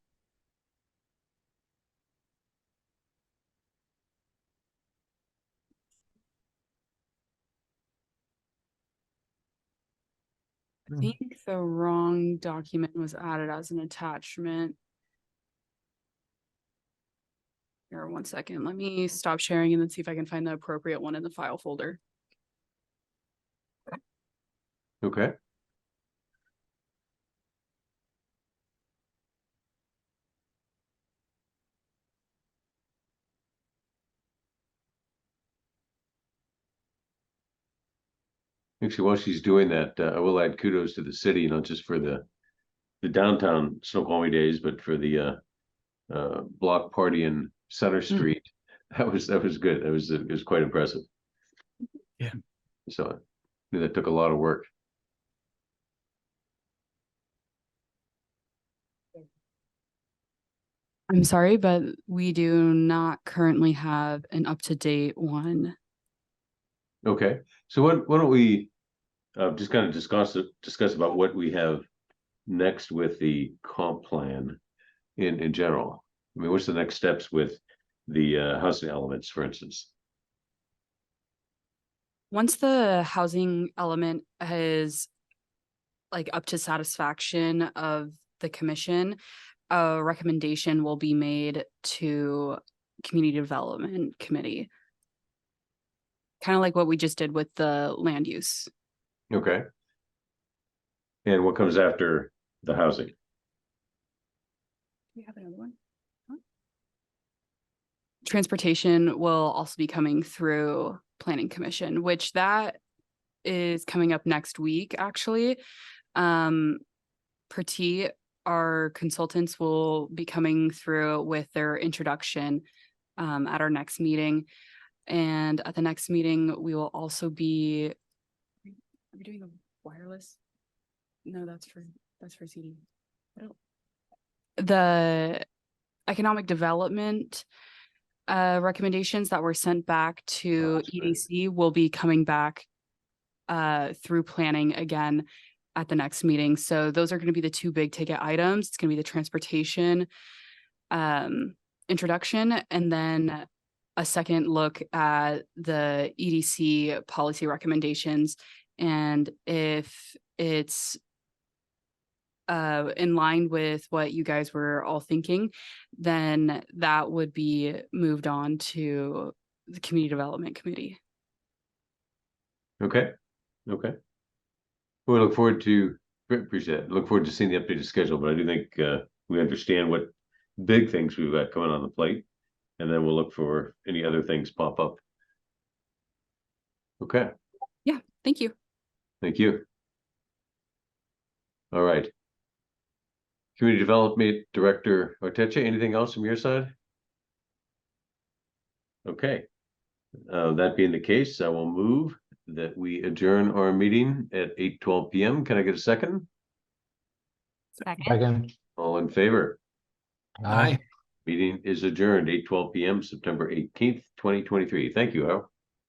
I think the wrong document was added as an attachment. Here, 1 second. Let me stop sharing and then see if I can find the appropriate one in the file folder. Okay. Actually, while she's doing that, I will add kudos to the city, not just for the downtown Snoqualmie days, but for the block party in Center Street. That was good. It was quite impressive. Yeah. So I knew that took a lot of work. I'm sorry, but we do not currently have an up-to-date one. Okay, so why don't we just kind of discuss about what we have next with the comp plan in general. I mean, what's the next steps with the housing elements, for instance? Once the housing element is like up to satisfaction of the commission, a recommendation will be made to Community Development Committee. Kind of like what we just did with the land use. Okay. And what comes after the housing? Do we have another one? Huh? Transportation will also be coming through Planning Commission, which that is coming up next week, actually. Pratik, our consultants, will be coming through with their introduction at our next meeting. And at the next meeting, we will also be, are we doing a wireless? No, that's for CD. The economic development recommendations that were sent back to EDC will be coming back through planning again at the next meeting. So those are going to be the two big ticket items. It's going to be the transportation introduction, and then a second look at the EDC policy recommendations. And if it's in line with what you guys were all thinking, then that would be moved on to the Community Development Committee. Okay. We look forward to appreciate it. Look forward to seeing the updated schedule, but I do think we understand what big things we've got coming on the plate, and then we'll look for any other things pop up. Okay. Yeah, thank you. Thank you. All right. Community Development Director Ortecha, anything else from your side? Okay. That being the case, I will move that we adjourn our meeting at 8:12 PM. Can I get a second? Second. Second. All in favor? Aye. Meeting is adjourned 8:12 PM, September 18th, 2023. Thank you, Al.